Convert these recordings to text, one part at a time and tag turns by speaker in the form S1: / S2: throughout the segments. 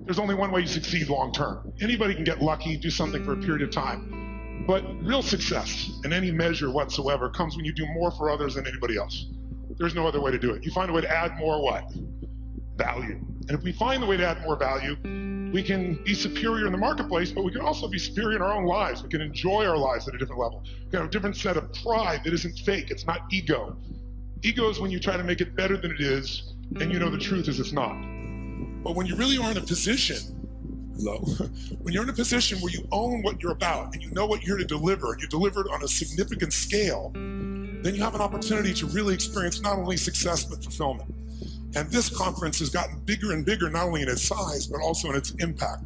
S1: there's only one way you succeed long term. Anybody can get lucky, do something for a period of time. But real success in any measure whatsoever comes when you do more for others than anybody else. There's no other way to do it. You find a way to add more what? Value. And if we find the way to add more value, we can be superior in the marketplace, but we can also be superior in our own lives. We can enjoy our lives at a different level. We can have a different set of pride that isn't fake. It's not ego. Ego is when you try to make it better than it is, and you know the truth is it's not. But when you really are in a position, when you're in a position where you own what you're about and you know what you're to deliver, and you deliver it on a significant scale, then you have an opportunity to really experience not only success but fulfillment. And this conference has gotten bigger and bigger, not only in its size, but also in its impact.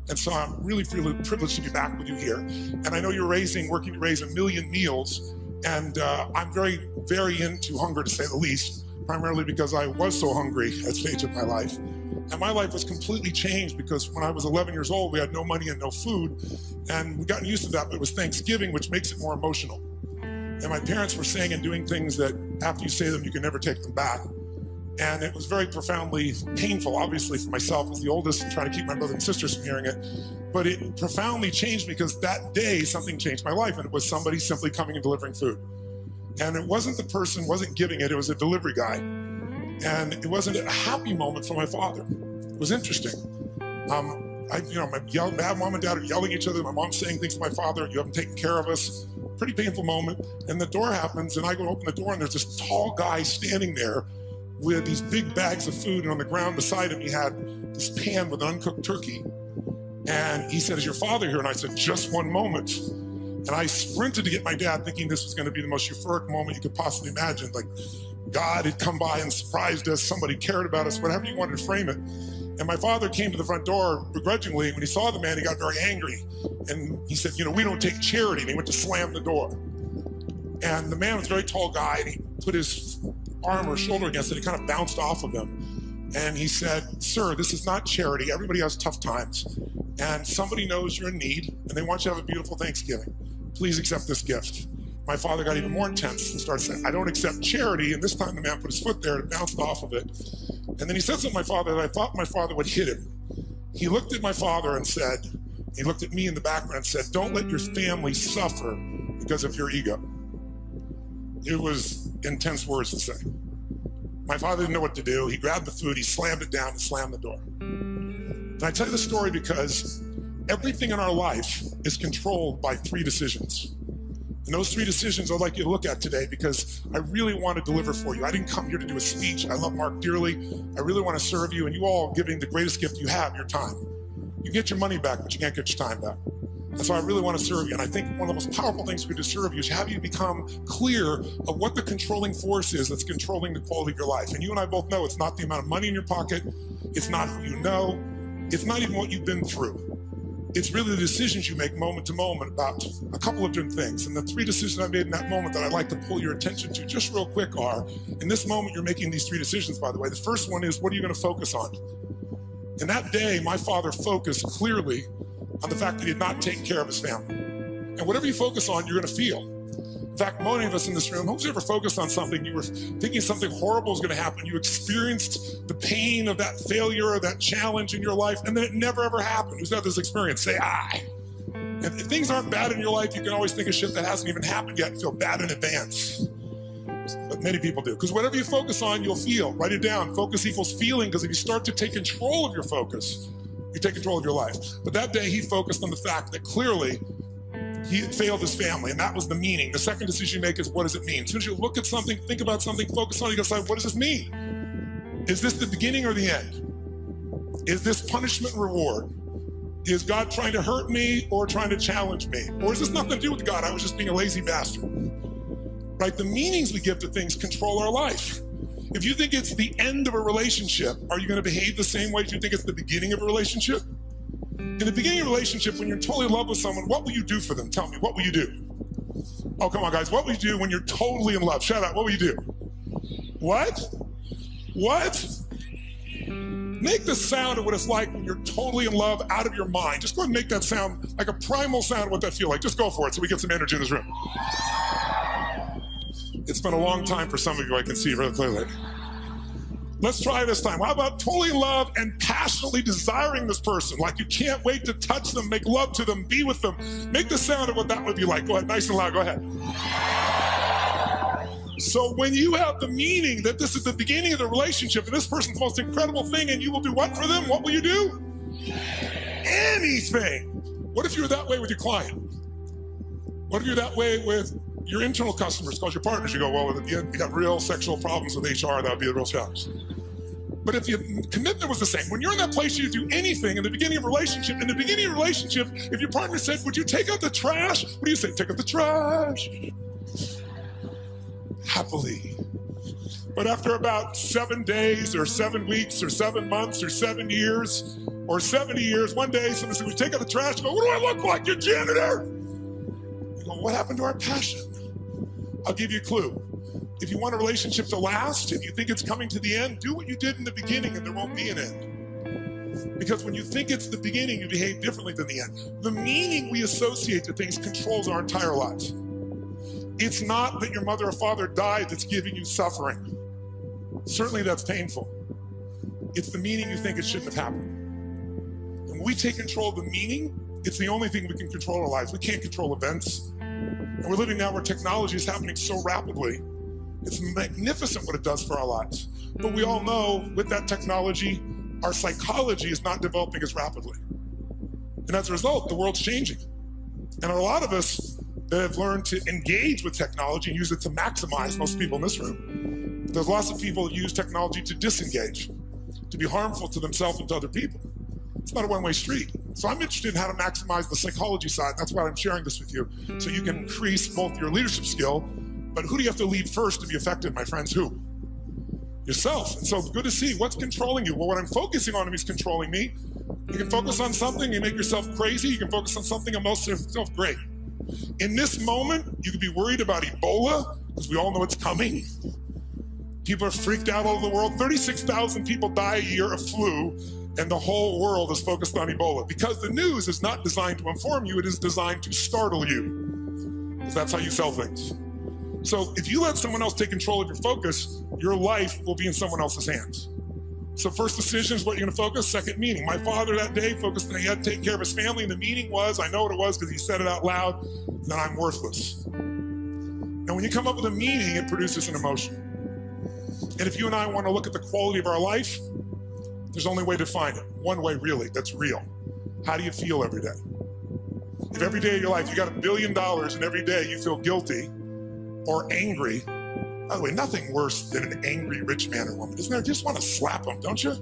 S1: And so I'm really privileged to be back with you here. And I know you're working to raise 1 million meals. And I'm very, very into hunger, to say the least, primarily because I was so hungry at a stage of my life. And my life was completely changed because when I was 11 years old, we had no money and no food. And we've gotten used to that, but it was Thanksgiving, which makes it more emotional. And my parents were saying and doing things that after you say them, you can never take them back. And it was very profoundly painful, obviously, for myself as the oldest and trying to keep my brothers and sisters from hearing it. But it profoundly changed because that day, something changed my life, and it was somebody simply coming and delivering food. And it wasn't the person, wasn't giving it, it was a delivery guy. And it wasn't a happy moment for my father. It was interesting. My mom and dad are yelling at each other. My mom's saying things to my father, you haven't taken care of us. Pretty painful moment. And the door happens, and I go to open the door, and there's this tall guy standing there with these big bags of food, and on the ground beside him, he had this pan with uncooked turkey. And he said, is your father here? And I said, just one moment. And I sprinted to get my dad, thinking this was going to be the most euphoric moment you could possibly imagine. Like God had come by and surprised us, somebody cared about us, whatever you wanted to frame it. And my father came to the front door begrudgingly. When he saw the man, he got very angry. And he said, we don't take charity. And he went to slam the door. And the man was a very tall guy, and he put his arm or shoulder against it. It kind of bounced off of him. And he said, sir, this is not charity. Everybody has tough times. And somebody knows you're in need, and they want you to have a beautiful Thanksgiving. Please accept this gift. My father got even more intense and started saying, I don't accept charity. And this time the man put his foot there and it bounced off of it. And then he said something to my father that I thought my father would hit him. He looked at my father and said, he looked at me in the background and said, don't let your family suffer because of your ego. It was intense words to say. My father didn't know what to do. He grabbed the food, he slammed it down and slammed the door. And I tell you the story because everything in our life is controlled by 3 decisions. And those 3 decisions I'd like you to look at today because I really want to deliver for you. I didn't come here to do a speech. I love Mark dearly. I really want to serve you, and you all giving the greatest gift you have, your time. You get your money back, but you can't get your time back. And so I really want to serve you. And I think one of the most powerful things we do to serve you is have you become clear of what the controlling force is that's controlling the quality of your life. And you and I both know it's not the amount of money in your pocket. It's not who you know. It's not even what you've been through. It's really the decisions you make moment to moment about a couple of different things. And the 3 decisions I made in that moment that I'd like to pull your attention to just real quick are, in this moment you're making these 3 decisions, by the way. The first one is, what are you going to focus on? And that day, my father focused clearly on the fact that he had not taken care of his family. And whatever you focus on, you're going to feel. In fact, many of us in this room, who's ever focused on something, you were thinking something horrible was going to happen, you experienced the pain of that failure or that challenge in your life, and then it never ever happened. Who's had this experience? Say, I. And if things aren't bad in your life, you can always think of shit that hasn't even happened yet and feel bad in advance. But many people do. Because whatever you focus on, you'll feel. Write it down. Focus equals feeling, because if you start to take control of your focus, you take control of your life. But that day he focused on the fact that clearly he had failed his family, and that was the meaning. The second decision you make is, what does it mean? As soon as you look at something, think about something, focus on it, you decide, what does this mean? Is this the beginning or the end? Is this punishment and reward? Is God trying to hurt me or trying to challenge me? Or is this nothing to do with God? I was just being a lazy bastard. Right? The meanings we give to things control our life. If you think it's the end of a relationship, are you going to behave the same way as you think it's the beginning of a relationship? In the beginning of a relationship, when you're totally in love with someone, what will you do for them? Tell me, what will you do? Oh, come on, guys. What will you do when you're totally in love? Shut up. What will you do? What? What? Make the sound of what it's like when you're totally in love out of your mind. Just go ahead and make that sound like a primal sound of what that feels like. Just go for it so we get some energy in this room. It's been a long time for some of you, I can see really clearly. Let's try this time. How about totally in love and passionately desiring this person? Like you can't wait to touch them, make love to them, be with them. Make the sound of what that would be like. Go ahead, nice and loud, go ahead. So when you have the meaning that this is the beginning of the relationship and this person's the most incredible thing and you will do what for them? What will you do? Anything. What if you were that way with your client? What if you're that way with your internal customers, called your partners? You go, well, if you have real sexual problems with HR, that would be a real challenge. But if your commitment was the same, when you're in that place, you do anything in the beginning of a relationship. In the beginning of a relationship, if your partner said, would you take out the trash? What do you say? Take out the trash. Happily. But after about 7 days or 7 weeks or 7 months or 7 years or 70 years, one day someone said, would you take out the trash? You go, what do I look like, your janitor? You go, what happened to our passion? I'll give you a clue. If you want a relationship to last, if you think it's coming to the end, do what you did in the beginning and there won't be an end. Because when you think it's the beginning, you behave differently than the end. The meaning we associate to things controls our entire lives. It's not that your mother or father died that's giving you suffering. Certainly that's painful. It's the meaning you think it shouldn't have happened. And when we take control of the meaning, it's the only thing we can control our lives. We can't control events. And we're living now where technology is happening so rapidly. It's magnificent what it does for our lives. But we all know with that technology, our psychology is not developing as rapidly. And as a result, the world's changing. And a lot of us that have learned to engage with technology and use it to maximize, most people in this room. There's lots of people who use technology to disengage, to be harmful to themselves and to other people. It's not a one-way street. So I'm interested in how to maximize the psychology side. That's why I'm sharing this with you. So you can increase both your leadership skill, but who do you have to lead first to be effective, my friends? Who? Yourself. And so it's good to see what's controlling you. Well, what I'm focusing on is controlling me. You can focus on something and make yourself crazy. You can focus on something and make yourself great. In this moment, you could be worried about Ebola, because we all know it's coming. People are freaked out all over the world. 36,000 people die a year of flu, and the whole world is focused on Ebola. Because the news is not designed to inform you, it is designed to startle you. Because that's how you sell things. So if you let someone else take control of your focus, your life will be in someone else's hands. So first decision is what you're gonna focus, second meaning. My father that day focused on he had to take care of his family, and the meaning was, I know what it was because he said it out loud, that I'm worthless. And when you come up with a meaning, it produces an emotion. And if you and I wanna look at the quality of our life, there's only a way to find it. One way really, that's real. How do you feel every day? If every day of your life you got $1 billion and every day you feel guilty or angry, by the way, nothing worse than an angry rich man or woman, isn't there? You just want to slap them, don't you?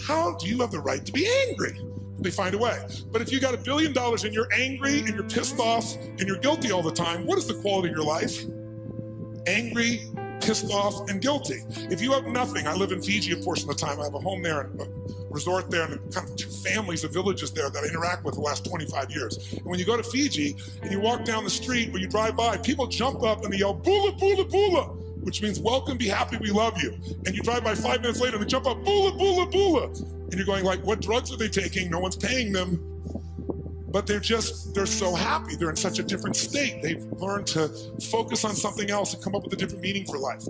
S1: How do you have the right to be angry? They find a way. But if you got $1 billion and you're angry and you're pissed off and you're guilty all the time, what is the quality of your life? Angry, pissed off, and guilty. If you have nothing, I live in Fiji a portion of the time. I have a home there, and a resort there, and kind of 2 families of villages there that I interact with the last 25 years. And when you go to Fiji and you walk down the street or you drive by, people jump up and they yell, "Bula, bula, bula," which means welcome, be happy, we love you. And you drive by 5 minutes later and they jump up, "Bula, bula, bula." And you're going like, what drugs are they taking? No one's paying them. But they're so happy. They're in such a different state. They've learned to focus on something else and come up with a different meaning for life.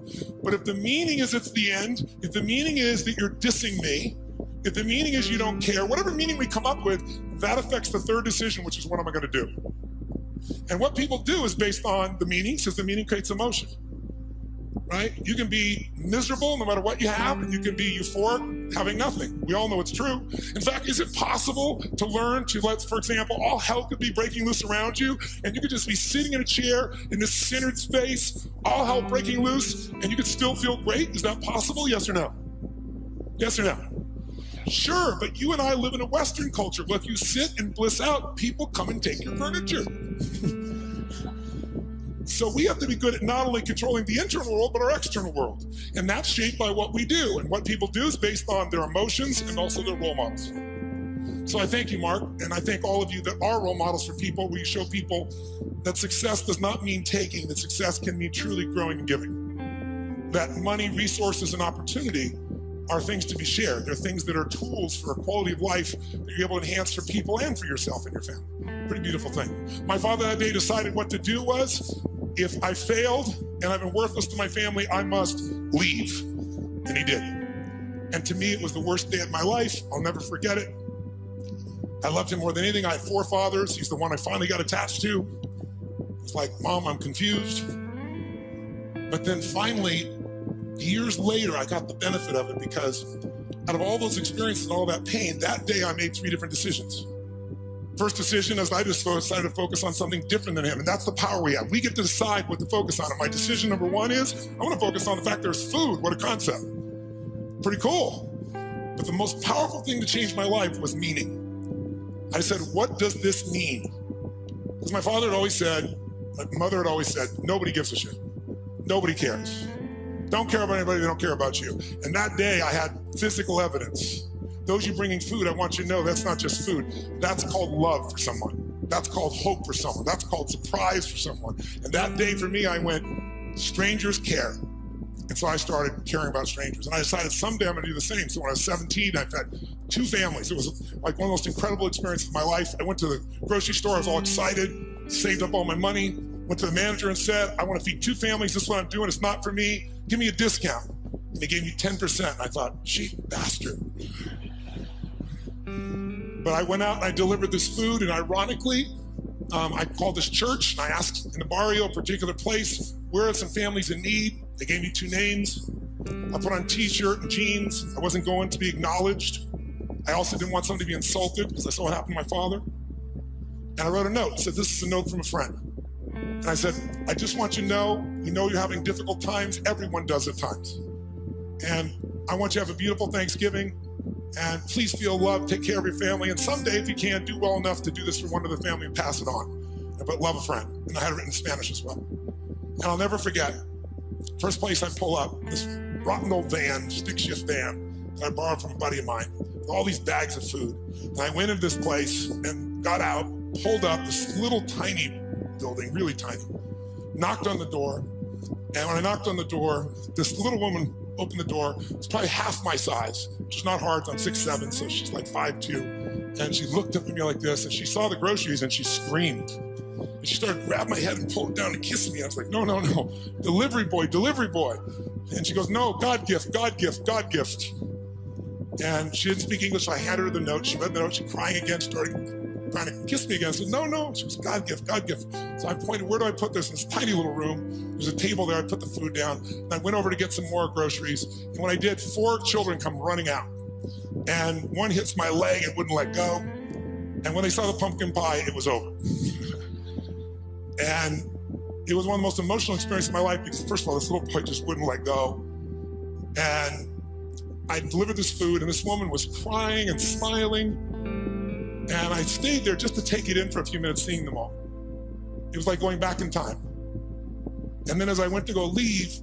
S1: But if the meaning is it's the end, if the meaning is that you're dissing me, if the meaning is you don't care, whatever meaning we come up with, that affects the third decision, which is what am I gonna do? And what people do is based on the meaning, because the meaning creates emotion, right? You can be miserable no matter what you have, and you can be euphoric having nothing. We all know it's true. In fact, is it possible to learn to for example, all hell could be breaking loose around you, and you could just be sitting in a chair in this centered space, all hell breaking loose, and you could still feel great? Is that possible? Yes or no? Yes or no? Sure, but you and I live in a Western culture. Well, if you sit and bliss out, people come and take your furniture. So we have to be good at not only controlling the internal world, but our external world. And that's shaped by what we do. And what people do is based on their emotions and also their role models. So I thank you, Mark, and I thank all of you that are role models for people, where you show people that success does not mean taking, that success can mean truly growing and giving. That money, resources, and opportunity are things to be shared. They're things that are tools for a quality of life that you're able to enhance for people and for yourself and your family. Pretty beautiful thing. My father that day decided what to do was, if I failed and I've been worthless to my family, I must leave. And he did. And to me, it was the worst day of my life. I'll never forget it. I loved him more than anything. I had 4 fathers. He's the one I finally got attached to. It's like, Mom, I'm confused. But then finally, years later, I got the benefit of it, because out of all those experiences and all that pain, that day I made 3 different decisions. First decision is I just decided to focus on something different than him, and that's the power we have. We get to decide what to focus on. And my decision number 1 is I want to focus on the fact there's food. What a concept. Pretty cool. But the most powerful thing to change my life was meaning. I said, what does this mean? Because my father had always said, my mother had always said, nobody gives a shit. Nobody cares. Don't care about anybody, they don't care about you. And that day I had physical evidence. Those you bringing food, I want you to know that's not just food. That's called love for someone. That's called hope for someone. That's called surprise for someone. And that day for me, I went, strangers care. And so I started caring about strangers. And I decided someday I'm gonna do the same. So when I was 17, I've had 2 families. It was like one of the most incredible experiences of my life. I went to the grocery store, I was all excited, saved up all my money, went to the manager and said, I want to feed 2 families, this is what I'm doing, it's not for me, give me a discount. And they gave me 10%. And I thought, cheap bastard. But I went out and I delivered this food, and ironically, I called this church and I asked in the barrio, a particular place, where are some families in need? They gave me 2 names. I put on a t-shirt and jeans. I wasn't going to be acknowledged. I also didn't want someone to be insulted, because I saw what happened to my father. And I wrote a note, said, this is a note from a friend. And I said, I just want you to know you're having difficult times. Everyone does at times. And I want you to have a beautiful Thanksgiving. And please feel loved, take care of your family. And someday, if you can, do well enough to do this for one of the family and pass it on. But love a friend. And I had it written in Spanish as well. And I'll never forget, first place I pull up, this rotten old van, stick shift van, that I borrowed from a buddy of mine, with all these bags of food. And I went into this place and got out, pulled up this little tiny building, really tiny, knocked on the door. And when I knocked on the door, this little woman opened the door. It's probably half my size, which is not hard. I'm 6'7", so she's like 5'2". And she looked up at me like this, and she saw the groceries, and she screamed. And she started grabbing my head and pulled it down and kissing me. I was like, no, no, no, delivery boy, delivery boy. And she goes, no, God gift, God gift, God gift. And she didn't speak English, so I handed her the note. She read the note, she crying again, started trying to kiss me again. I said, no, no. She was, God gift, God gift. So I pointed, where do I put this? In this tiny little room. There's a table there. I put the food down. And I went over to get some more groceries. And when I did, 4 children come running out. And one hits my leg and wouldn't let go. And when they saw the pumpkin pie, it was over. And it was one of the most emotional experiences of my life, because first of all, this little boy just wouldn't let go. And I delivered this food, and this woman was crying and smiling. And I stayed there just to take it in for a few minutes, seeing them all. It was like going back in time. And then as I went to go leave,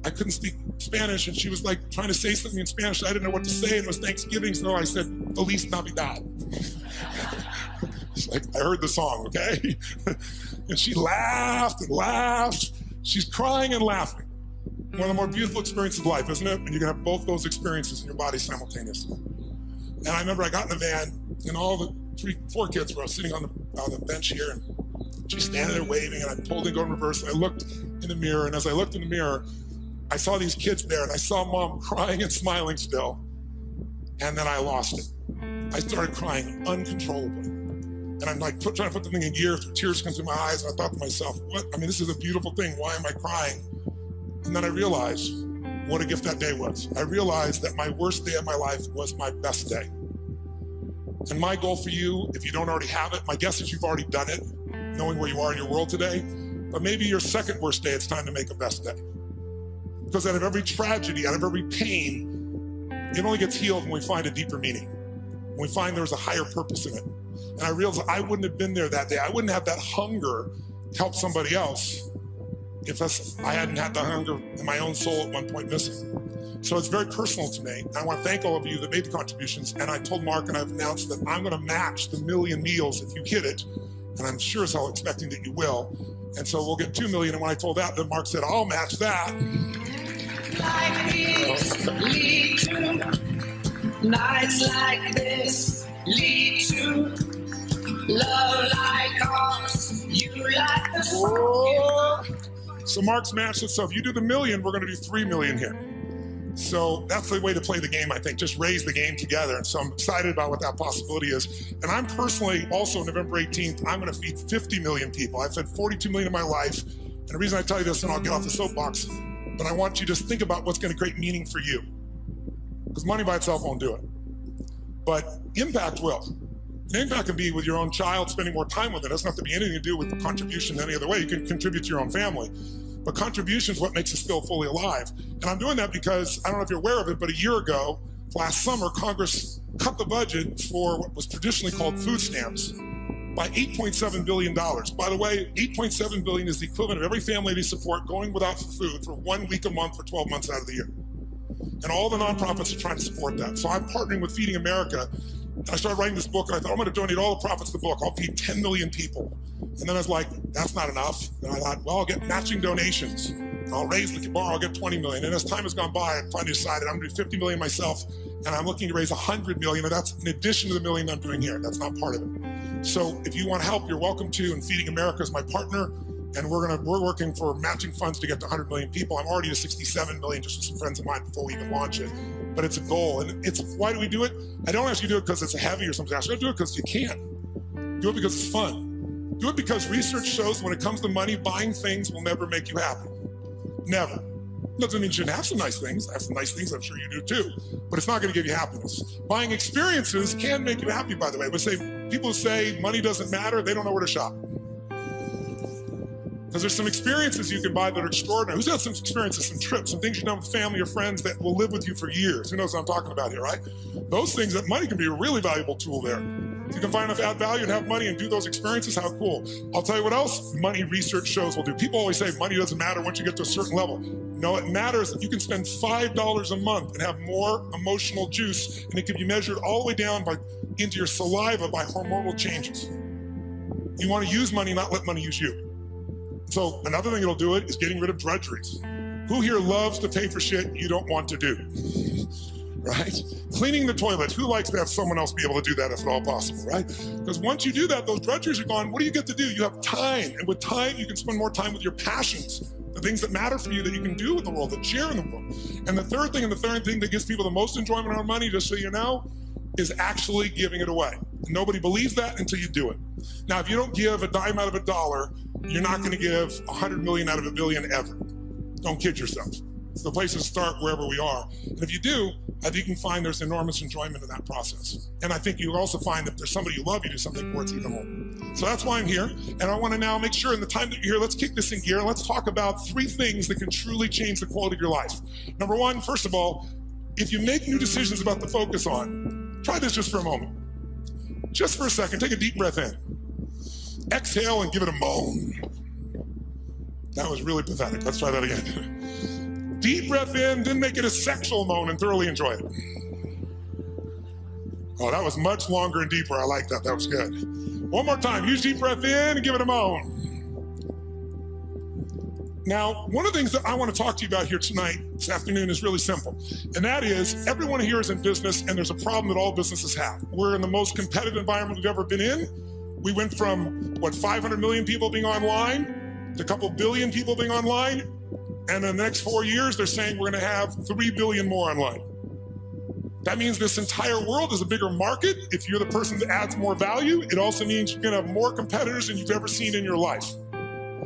S1: I couldn't speak Spanish, and she was like trying to say something in Spanish. I didn't know what to say, and it was Thanksgiving, so I said, Feliz Navidad. It's like, I heard the song, okay? And she laughed and laughed. She's crying and laughing. One of the more beautiful experiences of life, isn't it? And you can have both those experiences in your body simultaneously. And I remember I got in the van, and all the 4 kids were sitting on the bench here, and she's standing there waving, and I pulled and go in reverse, and I looked in the mirror, and as I looked in the mirror, I saw these kids there, and I saw Mom crying and smiling still, and then I lost it. I started crying uncontrollably. And I'm like trying to put the thing in gear, tears come through my eyes, and I thought to myself, what? I mean, this is a beautiful thing, why am I crying? And then I realized what a gift that day was. I realized that my worst day of my life was my best day. And my goal for you, if you don't already have it, my guess is you've already done it, knowing where you are in your world today, but maybe your second worst day, it's time to make a best day. Because out of every tragedy, out of every pain, it only gets healed when we find a deeper meaning, when we find there's a higher purpose in it. And I realized I wouldn't have been there that day. I wouldn't have that hunger to help somebody else if I hadn't had the hunger in my own soul at one point missing. So it's very personal to me. I want to thank all of you that made the contributions. And I told Mark, and I've announced that I'm going to match the 1 million meals if you hit it. And I'm sure as hell expecting that you will. And so we'll get 2 million. And when I told that, then Mark said, I'll match that.
S2: Like this lead to nights like this lead to love like ours. You like the song.
S1: So Mark's matched it. So if you do the 1 million, we're going to do 3 million here. So So that's the way to play the game, I think. Just raise the game together. And so I'm excited about what that possibility is. And I'm personally also November 18th, I'm going to feed 50 million people. I've fed 42 million in my life. And the reason I tell you this, and I'll get off the soapbox, but I want you to just think about what's going to create meaning for you. Because money by itself won't do it. But impact will. And impact can be with your own child, spending more time with it. It doesn't have to be anything to do with the contribution in any other way. You can contribute to your own family. But contribution is what makes us feel fully alive. And I'm doing that because, I don't know if you're aware of it, but a year ago, last summer, Congress cut the budget for what was traditionally called food stamps by $8.7 billion. By the way, $8.7 billion is the equivalent of every family they support going without food for 1 week a month for 12 months out of the year. And all the nonprofits are trying to support that. So I'm partnering with Feeding America. And I started writing this book, and I thought, I'm going to donate all the profits of the book. I'll feed 10 million people. And then I was like, that's not enough. And I thought, well, I'll get matching donations. I'll raise the bar, I'll get 20 million. And as time has gone by, I finally decided I'm going to do 50 million myself, and I'm looking to raise 100 million, and that's in addition to the million I'm doing here. That's not part of it. So if you want help, you're welcome to, and Feeding America is my partner. And we're working for matching funds to get to 100 million people. I'm already to 67 million just with some friends of mine before we even launch it. But it's a goal. And it's, why do we do it? I don't ask you to do it because it's heavy or something. I do it because you can. Do it because it's fun. Do it because research shows when it comes to money, buying things will never make you happy. Never. Doesn't mean you shouldn't have some nice things. I have some nice things, I'm sure you do too. But it's not going to give you happiness. Buying experiences can make you happy, by the way. But people who say money doesn't matter, they don't know where to shop. Because there's some experiences you can buy that are extraordinary. Who's had some experiences, some trips, some things you've done with family or friends that will live with you for years? Who knows what I'm talking about here, right? Those things, that money can be a really valuable tool there. If you can find enough add value and have money and do those experiences, how cool. I'll tell you what else money research shows will do. People always say money doesn't matter once you get to a certain level. No, it matters that you can spend $5 a month and have more emotional juice, and it can be measured all the way down into your saliva by hormonal changes. You want to use money, not let money use you. So another thing that'll do it is getting rid of drudgeries. Who here loves to pay for shit you don't want to do? Right? Cleaning the toilet. Who likes to have someone else be able to do that if at all possible, right? Because once you do that, those drudgeries are gone. What do you get to do? You have time. And with time, you can spend more time with your passions, the things that matter for you that you can do in the world, that share in the world. And the third thing that gives people the most enjoyment out of money, just so you know, is actually giving it away. Nobody believes that until you do it. Now, if you don't give a dime out of a dollar, you're not going to give 100 million out of a billion ever. Don't kid yourself. It's the place to start wherever we are. And if you do, I think you can find there's enormous enjoyment in that process. And I think you'll also find that there's somebody you love, you do something for, it's even more. So that's why I'm here. And I want to now make sure in the time that you're here, let's kick this in gear. Let's talk about 3 things that can truly change the quality of your life. Number 1, first of all, if you make new decisions about the focus on, try this just for a moment. Just for a second, take a deep breath in. Exhale and give it a moan. That was really pathetic. Let's try that again. Deep breath in, then make it a sexual moan and thoroughly enjoy it. Oh, that was much longer and deeper. I like that. That was good. One more time. Use deep breath in and give it a moan. Now, one of the things that I want to talk to you about here tonight, this afternoon, is really simple. And that is, everyone here is in business, and there's a problem that all businesses have. We're in the most competitive environment we've ever been in. We went from, 500 million people being online to a couple billion people being online. And in the next 4 years, they're saying we're going to have 3 billion more online. That means this entire world is a bigger market. If you're the person that adds more value, it also means you're going to have more competitors than you've ever seen in your life.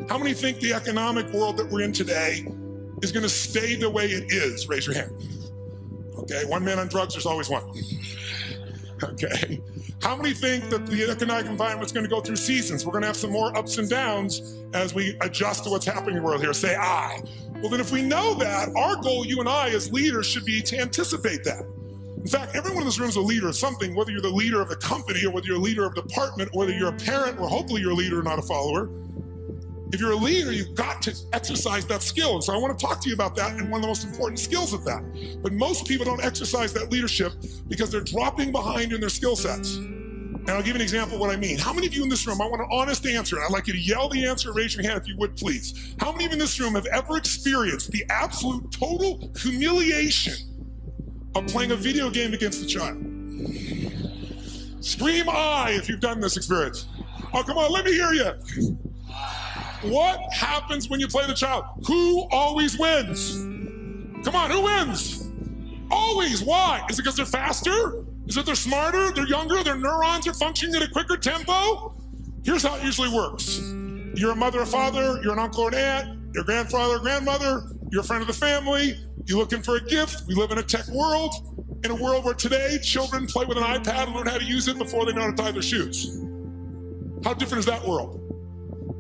S1: How many think the economic world that we're in today is going to stay the way it is? Raise your hand. Okay, one man on drugs, there's always one. Okay. How many think that the economic environment is going to go through seasons? We're going to have some more ups and downs as we adjust to what's happening in the world here. Say I. Well, then if we know that, our goal, you and I as leaders, should be to anticipate that. In fact, everyone in this room is a leader of something, whether you're the leader of a company or whether you're a leader of a department, or whether you're a parent or hopefully you're a leader, not a follower. If you're a leader, you've got to exercise that skill. And so I want to talk to you about that and one of the most important skills of that. But most people don't exercise that leadership because they're dropping behind in their skill sets. And I'll give you an example of what I mean. How many of you in this room, I want an honest answer, and I'd like you to yell the answer, raise your hand if you would, please. How many of you in this room have ever experienced the absolute total humiliation of playing a video game against a child? Scream I if you've done this experience. Oh, come on, let me hear you. What happens when you play the child? Who always wins? Come on, who wins? Always. Why? Is it because they're faster? Is it they're smarter? They're younger? Their neurons are functioning at a quicker tempo? Here's how it usually works. You're a mother or father, you're an uncle or an aunt, your grandfather or grandmother, you're a friend of the family, you're looking for a gift. We live in a tech world, in a world where today children play with an iPad and learn how to use it before they know how to tie their shoes. How different is that world?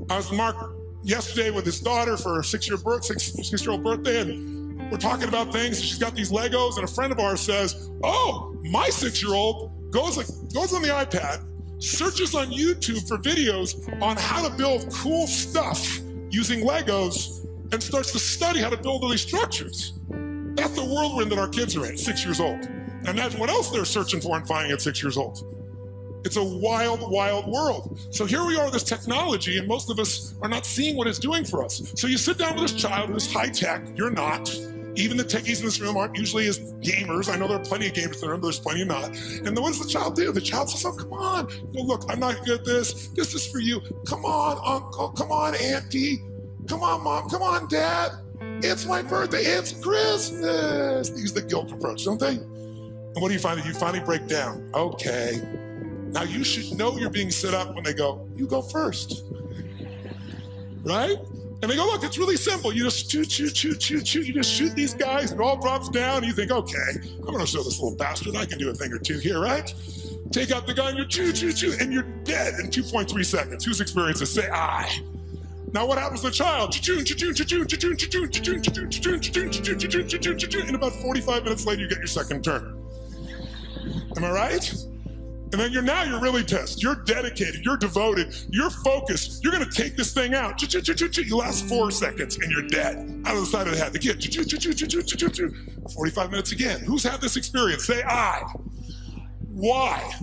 S1: I was with Mark yesterday with his daughter for her 6-year-old birthday, and we're talking about things. She's got these Legos, and a friend of ours says, oh, my 6-year-old goes on the iPad, searches on YouTube for videos on how to build cool stuff using Legos, and starts to study how to build all these structures. That's the world we're in that our kids are in, 6 years old. And imagine what else they're searching for and finding at 6 years old. It's a wild, wild world. So here we are with this technology, and most of us are not seeing what it's doing for us. So you sit down with this child who's high tech, you're not. Even the techies in this room aren't usually as gamers. I know there are plenty of gamers in the room, but there's plenty not. And what does the child do? The child says, oh, come on. You go, look, I'm not good at this. This is for you. Come on, uncle. Come on, auntie. Come on, mom. Come on, dad. It's my birthday. It's Christmas. They use the guilt approach, don't they? And what do you find? You finally break down. Okay. Now you should know you're being set up when they go, you go first. Right? And they go, look, it's really simple. You just shoot. You just shoot these guys, and it all drops down. And you think, okay, I'm going to show this little bastard I can do a thing or two here, right? Take out the gun, you shoot, and you're dead in 2.3 seconds. Whose experience is? Say I. Now what happens to the child? And about 45 minutes later, you get your second turn. Am I right? And then you're really pissed. You're dedicated. You're devoted. You're focused. You're going to take this thing out. You last 4 seconds and you're dead. Out of the side of the head. The kid. 45 minutes again. Who's had this experience? Say I. Why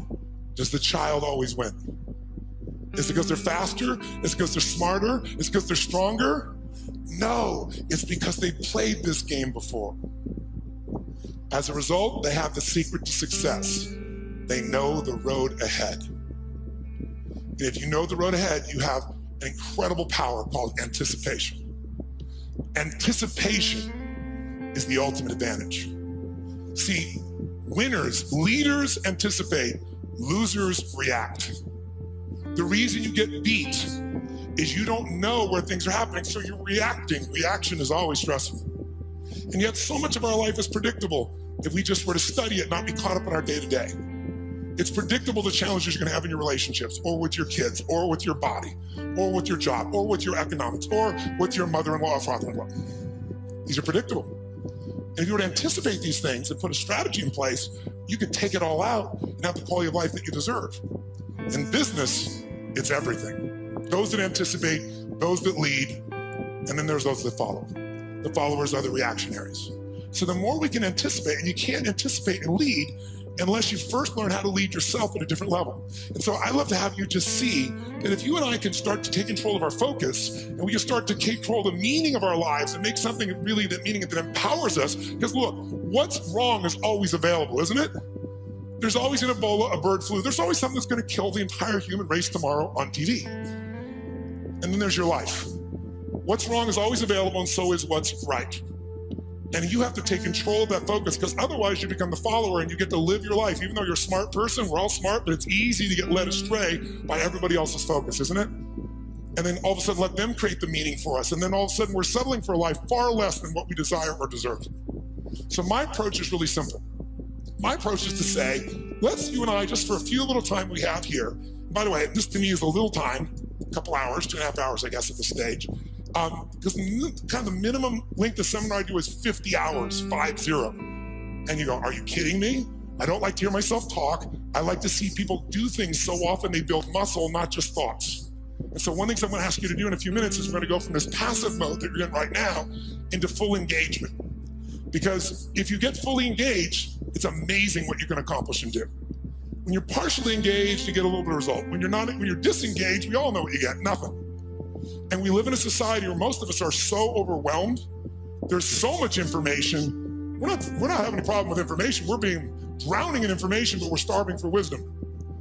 S1: does the child always win? Is it because they're faster? Is it because they're smarter? Is it because they're stronger? No, it's because they played this game before. As a result, they have the secret to success. They know the road ahead. And if you know the road ahead, you have an incredible power called anticipation. Anticipation is the ultimate advantage. See, winners, leaders anticipate, losers react. The reason you get beat is you don't know where things are happening, so you're reacting. Reaction is always stressful. And yet so much of our life is predictable if we just were to study it, not be caught up in our day-to-day. It's predictable the challenges you're going to have in your relationships, or with your kids, or with your body, or with your job, or with your economics, or with your mother-in-law or father-in-law. These are predictable. And if you were to anticipate these things and put a strategy in place, you can take it all out and have the quality of life that you deserve. In business, it's everything. Those that anticipate, those that lead, and then there's those that follow. The followers are the reactionaries. So the more we can anticipate, and you can't anticipate and lead unless you first learn how to lead yourself at a different level. And so I love to have you just see that if you and I can start to take control of our focus, and we can start to control the meaning of our lives and make something really that meaning that empowers us, because look, what's wrong is always available, isn't it? There's always an Ebola, a bird flu. There's always something that's going to kill the entire human race tomorrow on TV. And then there's your life. What's wrong is always available, and so is what's right. And you have to take control of that focus, because otherwise you become the follower and you get to live your life. Even though you're a smart person, we're all smart, but it's easy to get led astray by everybody else's focus, isn't it? And then all of a sudden let them create the meaning for us. And then all of a sudden we're settling for a life far less than what we desire or deserve. So my approach is really simple. My approach is to say, let's, you and I, just for a few little time we have here. By the way, this to me is a little time, a couple hours, 2.5 hours, I guess, at this stage. Because kind of the minimum length of seminar I do is 50 hours, 50. And you go, are you kidding me? I don't like to hear myself talk. I like to see people do things so often they build muscle, not just thoughts. And so one thing I'm going to ask you to do in a few minutes is we're going to go from this passive mode that you're in right now into full engagement. Because if you get fully engaged, it's amazing what you can accomplish and do. When you're partially engaged, you get a little bit of result. When you're disengaged, we all know what you get, nothing. And we live in a society where most of us are so overwhelmed. There's so much information. We're not having a problem with information. We're drowning in information, but we're starving for wisdom.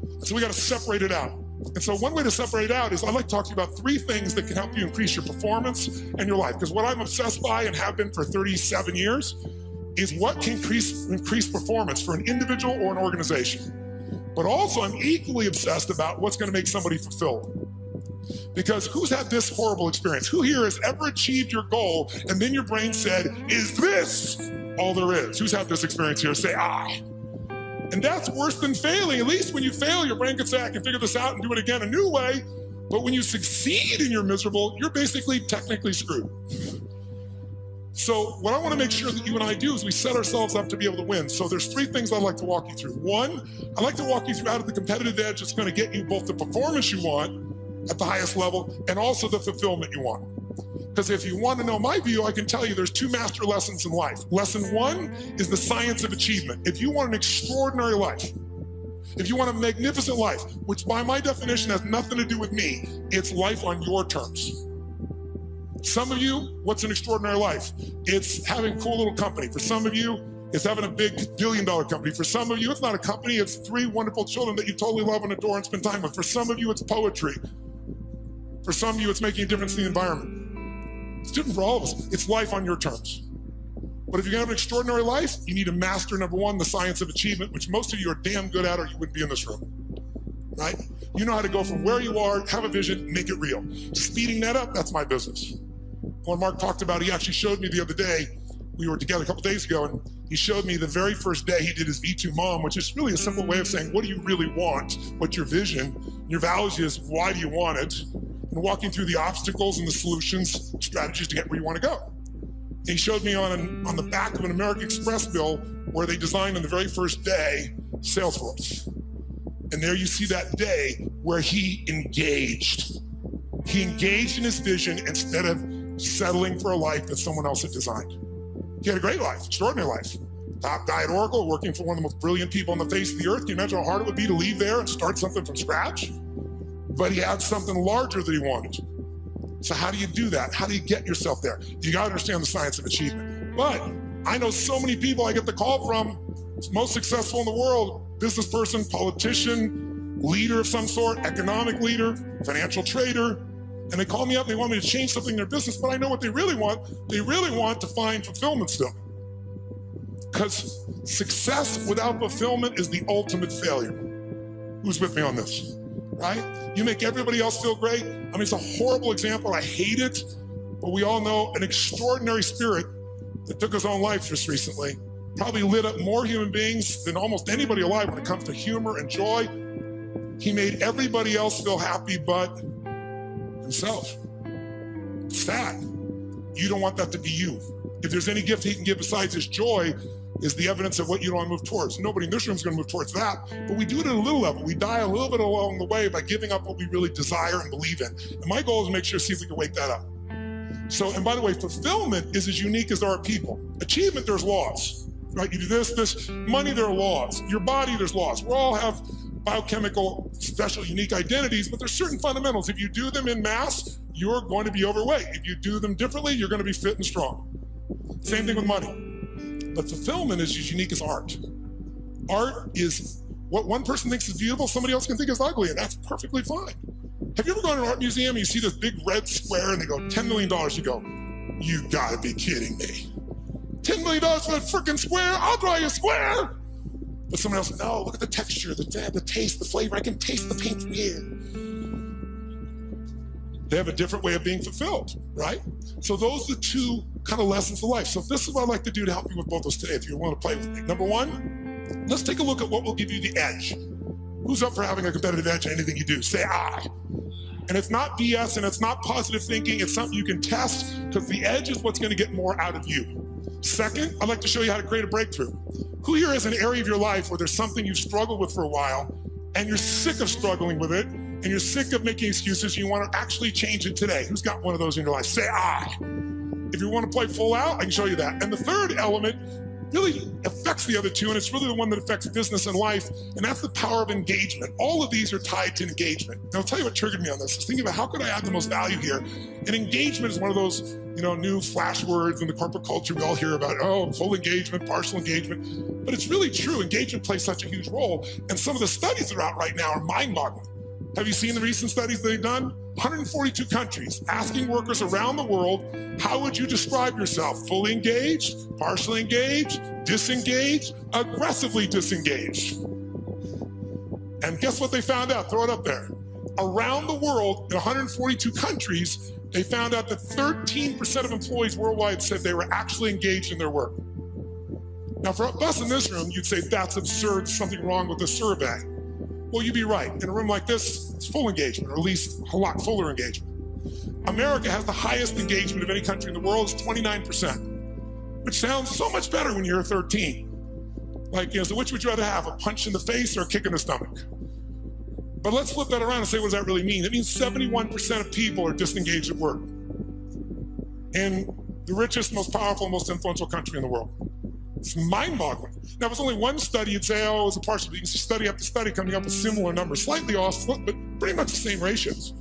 S1: And so we got to separate it out. And so one way to separate it out is I'd like to talk to you about 3 things that can help you increase your performance and your life. Because what I'm obsessed by and have been for 37 years is what can increase performance for an individual or an organization. But also, I'm equally obsessed about what's going to make somebody fulfilled. Because who's had this horrible experience? Who here has ever achieved your goal and then your brain said, is this all there is? Who's had this experience here? Say, I. And that's worse than failing. At least when you fail, your brain can say, I can figure this out and do it again a new way. But when you succeed and you're miserable, you're basically technically screwed. So what I want to make sure that you and I do is we set ourselves up to be able to win. So there's 3 things I'd like to walk you through. 1, I'd like to walk you through out of the competitive edge that's going to get you both the performance you want at the highest level and also the fulfillment you want. Because if you want to know my view, I can tell you there's 2 master lessons in life. Lesson 1 is the science of achievement. If you want an extraordinary life, if you want a magnificent life, which by my definition has nothing to do with me, it's life on your terms. Some of you, what's an extraordinary life? It's having a cool little company. For some of you, it's having a big billion-dollar company. For some of you, it's not a company, it's 3 wonderful children that you totally love and adore and spend time with. For some of you, it's poetry. For some of you, it's making a difference in the environment. It's different for all of us. It's life on your terms. But if you're gonna have an extraordinary life, you need to master, number 1, the science of achievement, which most of you are damn good at or you wouldn't be in this room, right? You know how to go from where you are, have a vision, make it real. Speeding that up, that's my business. When Mark talked about it, he actually showed me the other day, we were together a couple days ago, and he showed me the very first day he did his V2 Mom, which is really a simple way of saying, what do you really want? What's your vision? Your values is, why do you want it? And walking through the obstacles and the solutions, strategies to get where you want to go. And he showed me on the back of an American Express bill where they designed on the very first day, Salesforce. And there you see that day where he engaged. He engaged in his vision instead of settling for a life that someone else had designed. He had a great life, extraordinary life. Top guy at Oracle, working for one of the most brilliant people on the face of the earth. Can you imagine how hard it would be to leave there and start something from scratch? But he had something larger that he wanted. So how do you do that? How do you get yourself there? You gotta understand the science of achievement. But I know so many people I get the call from, most successful in the world, business person, politician, leader of some sort, economic leader, financial trader, and they call me up and they want me to change something in their business, but I know what they really want. They really want to find fulfillment still. Because success without fulfillment is the ultimate failure. Who's with me on this, right? You make everybody else feel great. I mean, it's a horrible example. I hate it, but we all know an extraordinary spirit that took his own life just recently, probably lit up more human beings than almost anybody alive when it comes to humor and joy. He made everybody else feel happy but himself. It's sad. You don't want that to be you. If there's any gift he can give besides his joy, is the evidence of what you don't want to move towards. Nobody in this room is going to move towards that, but we do it at a little level. We die a little bit along the way by giving up what we really desire and believe in. And my goal is to make sure, see if we can wake that up. So, and by the way, fulfillment is as unique as there are people. Achievement, there's laws, right? You do this, money, there are laws. Your body, there's laws. We all have biochemical, special, unique identities, but there's certain fundamentals. If you do them in mass, you're going to be overweight. If you do them differently, you're going to be fit and strong. Same thing with money. But fulfillment is as unique as art. Art is what one person thinks is beautiful, somebody else can think is ugly, and that's perfectly fine. Have you ever gone to an art museum and you see this big red square and they go, $10 million, you go, you gotta be kidding me. $10 million for that freaking square? I'll draw you a square. But someone else, no, look at the texture, the taste, the flavor, I can taste the paint from here. They have a different way of being fulfilled, right? So those are the 2 kind of lessons of life. So this is what I'd like to do to help you with both those today, if you want to play with me. Number 1, let's take a look at what will give you the edge. Who's up for having a competitive edge in anything you do? Say I. And it's not BS and it's not positive thinking, it's something you can test, because the edge is what's going to get more out of you. Second, I'd like to show you how to create a breakthrough. Who here has an area of your life where there's something you've struggled with for a while and you're sick of struggling with it and you're sick of making excuses and you want to actually change it today? Who's got one of those in your life? Say I. If you want to play full out, I can show you that. And the third element really affects the other 2, and it's really the one that affects business and life, and that's the power of engagement. All of these are tied to engagement. And I'll tell you what triggered me on this. I was thinking about how could I add the most value here? And engagement is one of those, new flash words in the corporate culture we all hear about, full engagement, partial engagement. But it's really true. Engagement plays such a huge role. And some of the studies that are out right now are mind-boggling. Have you seen the recent studies they've done? 142 countries asking workers around the world, how would you describe yourself? Fully engaged, partially engaged, disengaged, aggressively disengaged. And guess what they found out? Throw it up there. Around the world, in 142 countries, they found out that 13% of employees worldwide said they were actually engaged in their work. Now, for us in this room, you'd say that's absurd, something wrong with the survey. Well, you'd be right. In a room like this, it's full engagement, or at least a lot fuller engagement. America has the highest engagement of any country in the world, it's 29%, which sounds so much better when you're 13. Like, so which would you rather have, a punch in the face or a kick in the stomach? But let's flip that around and say, what does that really mean? It means 71% of people are disengaged at work in the richest, most powerful, most influential country in the world. It's mind-boggling. Now, if it's only one study, you'd say, oh, it's a partial, but you can see study after study coming up with similar numbers, slightly off, but pretty much the same ratios.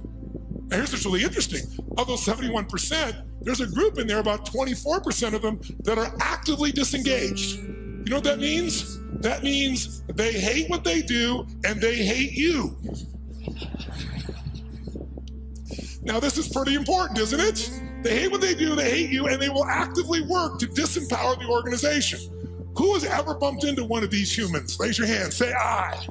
S1: Now, here's what's really interesting. Of those 71%, there's a group in there, about 24% of them, that are actively disengaged. You know what that means? That means they hate what they do and they hate you. Now, this is pretty important, isn't it? They hate what they do, they hate you, and they will actively work to disempower the organization. Who has ever bumped into one of these humans? Raise your hand, say I.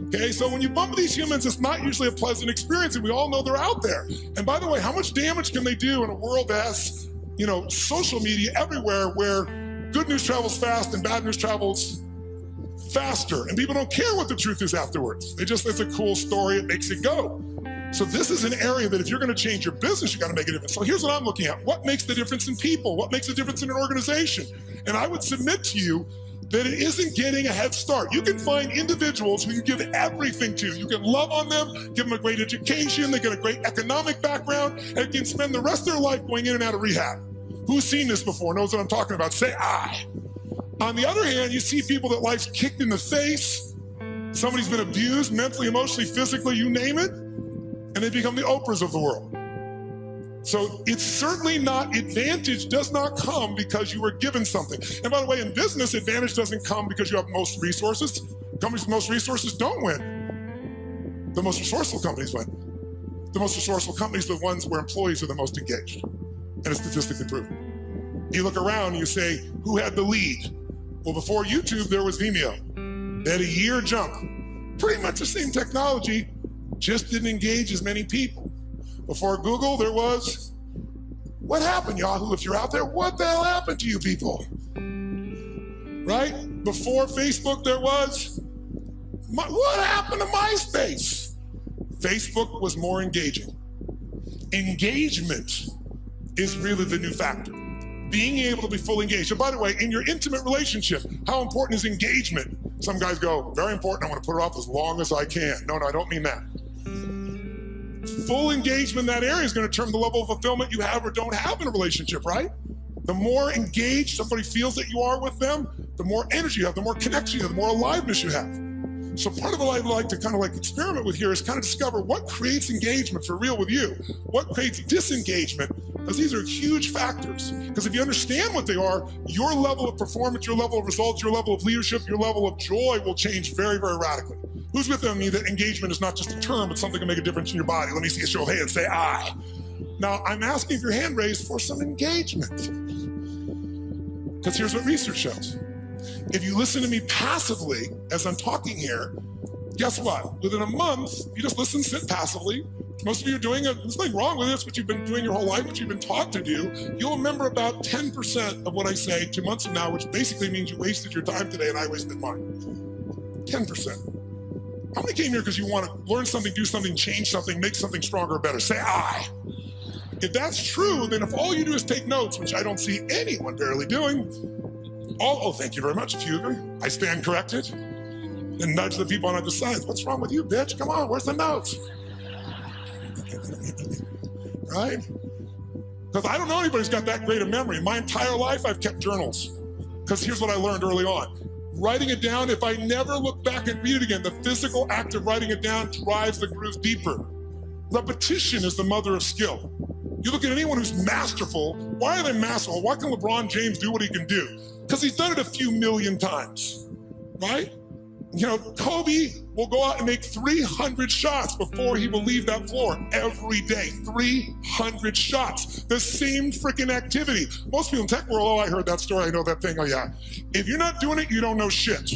S1: Okay, so when you bump into these humans, it's not usually a pleasant experience, and we all know they're out there. And by the way, how much damage can they do in a world that has, social media everywhere, where good news travels fast and bad news travels faster, and people don't care what the truth is afterwards. It's a cool story, it makes it go. So this is an area that if you're going to change your business, you got to make a difference. So here's what I'm looking at. What makes the difference in people? What makes the difference in an organization? And I would submit to you that it isn't getting a head start. You can find individuals who you give everything to. You can love on them, give them a great education, they get a great economic background, and can spend the rest of their life going in and out of rehab. Who's seen this before, knows what I'm talking about? Say I. On the other hand, you see people that life's kicked in the face, somebody's been abused mentally, emotionally, physically, you name it, and they become the Oprahs of the world. So it's certainly not, advantage does not come because you were given something. And by the way, in business, advantage doesn't come because you have most resources. Companies with most resources don't win. The most resourceful companies win. The most resourceful companies are the ones where employees are the most engaged. And it's statistically proven. You look around and you say, who had the lead? Well, before YouTube, there was Vimeo. They had a year jump. Pretty much the same technology, just didn't engage as many people. Before Google, there was, what happened, Yahoo? If you're out there, what the hell happened to you people? Right? Before Facebook, there was, what happened to MySpace? Facebook was more engaging. Engagement is really the new factor. Being able to be fully engaged. And by the way, in your intimate relationship, how important is engagement? Some guys go, very important, I want to put it off as long as I can. No, I don't mean that. Full engagement in that area is going to determine the level of fulfillment you have or don't have in a relationship, right? The more engaged somebody feels that you are with them, the more energy you have, the more connection you have, the more aliveness you have. So part of what I'd like to kind of experiment with here is kind of discover what creates engagement for real with you, what creates disengagement, because these are huge factors. Because if you understand what they are, your level of performance, your level of results, your level of leadership, your level of joy will change very, very radically. Who's with me that engagement is not just a term, but something that can make a difference in your body? Let me see a show of hands, say I. Now, I'm asking if your hand raised for some engagement. Because here's what research shows. If you listen to me passively as I'm talking here, guess what? Within a month, you just listen, sit passively. Most of you are doing it. There's nothing wrong with it. It's what you've been doing your whole life, what you've been taught to do. You'll remember about 10% of what I say 2 months from now, which basically means you wasted your time today and I wasted mine. 10%. How many came here because you want to learn something, do something, change something, make something stronger or better? Say I. If that's true, then if all you do is take notes, which I don't see anyone barely doing, thank you very much. If you agree, I stand corrected. And nudge the people on either side. What's wrong with you, bitch? Come on, where's the notes? Right? Because I don't know anybody who's got that great a memory. In my entire life, I've kept journals. Because here's what I learned early on. Writing it down, if I never look back and read it again, the physical act of writing it down drives the grooves deeper. Repetition is the mother of skill. You look at anyone who's masterful, why are they masterful? Why can LeBron James do what he can do? Because he's done it a few million times, right? Kobe will go out and make 300 shots before he will leave that floor every day. 300 shots. The same freaking activity. Most people in tech world, oh, I heard that story, I know that thing, oh yeah. If you're not doing it, you don't know shit.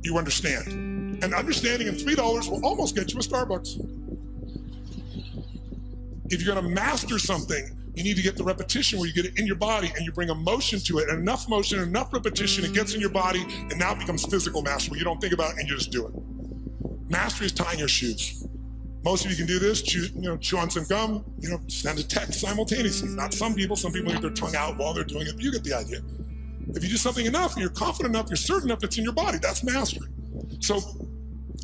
S1: You understand. And understanding in $3 will almost get you a Starbucks. If you're gonna master something, you need to get the repetition where you get it in your body and you bring emotion to it, and enough motion, enough repetition, it gets in your body, and now it becomes physical mastery. You don't think about it and you just do it. Mastery is tying your shoes. Most of you can do this, chew on some gum, send a text simultaneously. Not some people leave their tongue out while they're doing it, but you get the idea. If you do something enough and you're confident enough, you're certain enough it's in your body, that's mastery. So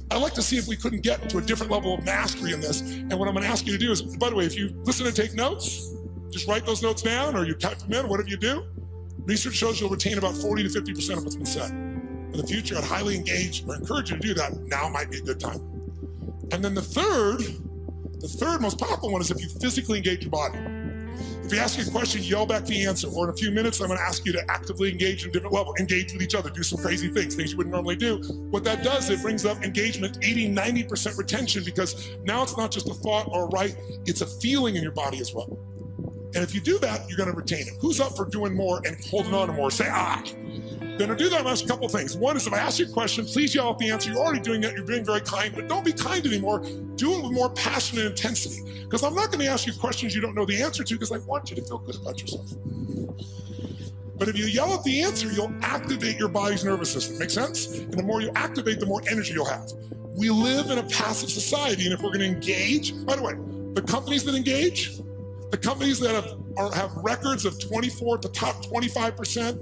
S1: I'd like to see if we couldn't get to a different level of mastery in this. And what I'm gonna ask you to do is, by the way, if you listen and take notes, just write those notes down or you type them in, whatever you do. Research shows you'll retain about 40 to 50% of what's been said. In the future, I'd highly engage or encourage you to do that. Now might be a good time. And then the third most powerful one is if you physically engage your body. If you ask you a question, yell back the answer. Or in a few minutes, I'm gonna ask you to actively engage in a different level, engage with each other, do some crazy things you wouldn't normally do. What that does, it brings up engagement, 80, 90% retention, because now it's not just a thought or a right, it's a feeling in your body as well. And if you do that, you're gonna retain it. Who's up for doing more and holding on to more? Say, Then to do that, I'm ask a couple things. One is if I ask you a question, please yell out the answer. You're already doing that, you're being very kind, but don't be kind anymore. Do it with more passion and intensity. Because I'm not gonna ask you questions you don't know the answer to because I want you to feel good about yourself. But if you yell out the answer, you'll activate your body's nervous system. Make sense? And the more you activate, the more energy you'll have. We live in a passive society, and if we're gonna engage, by the way, the companies that engage, the companies that have records of 24 to top 25%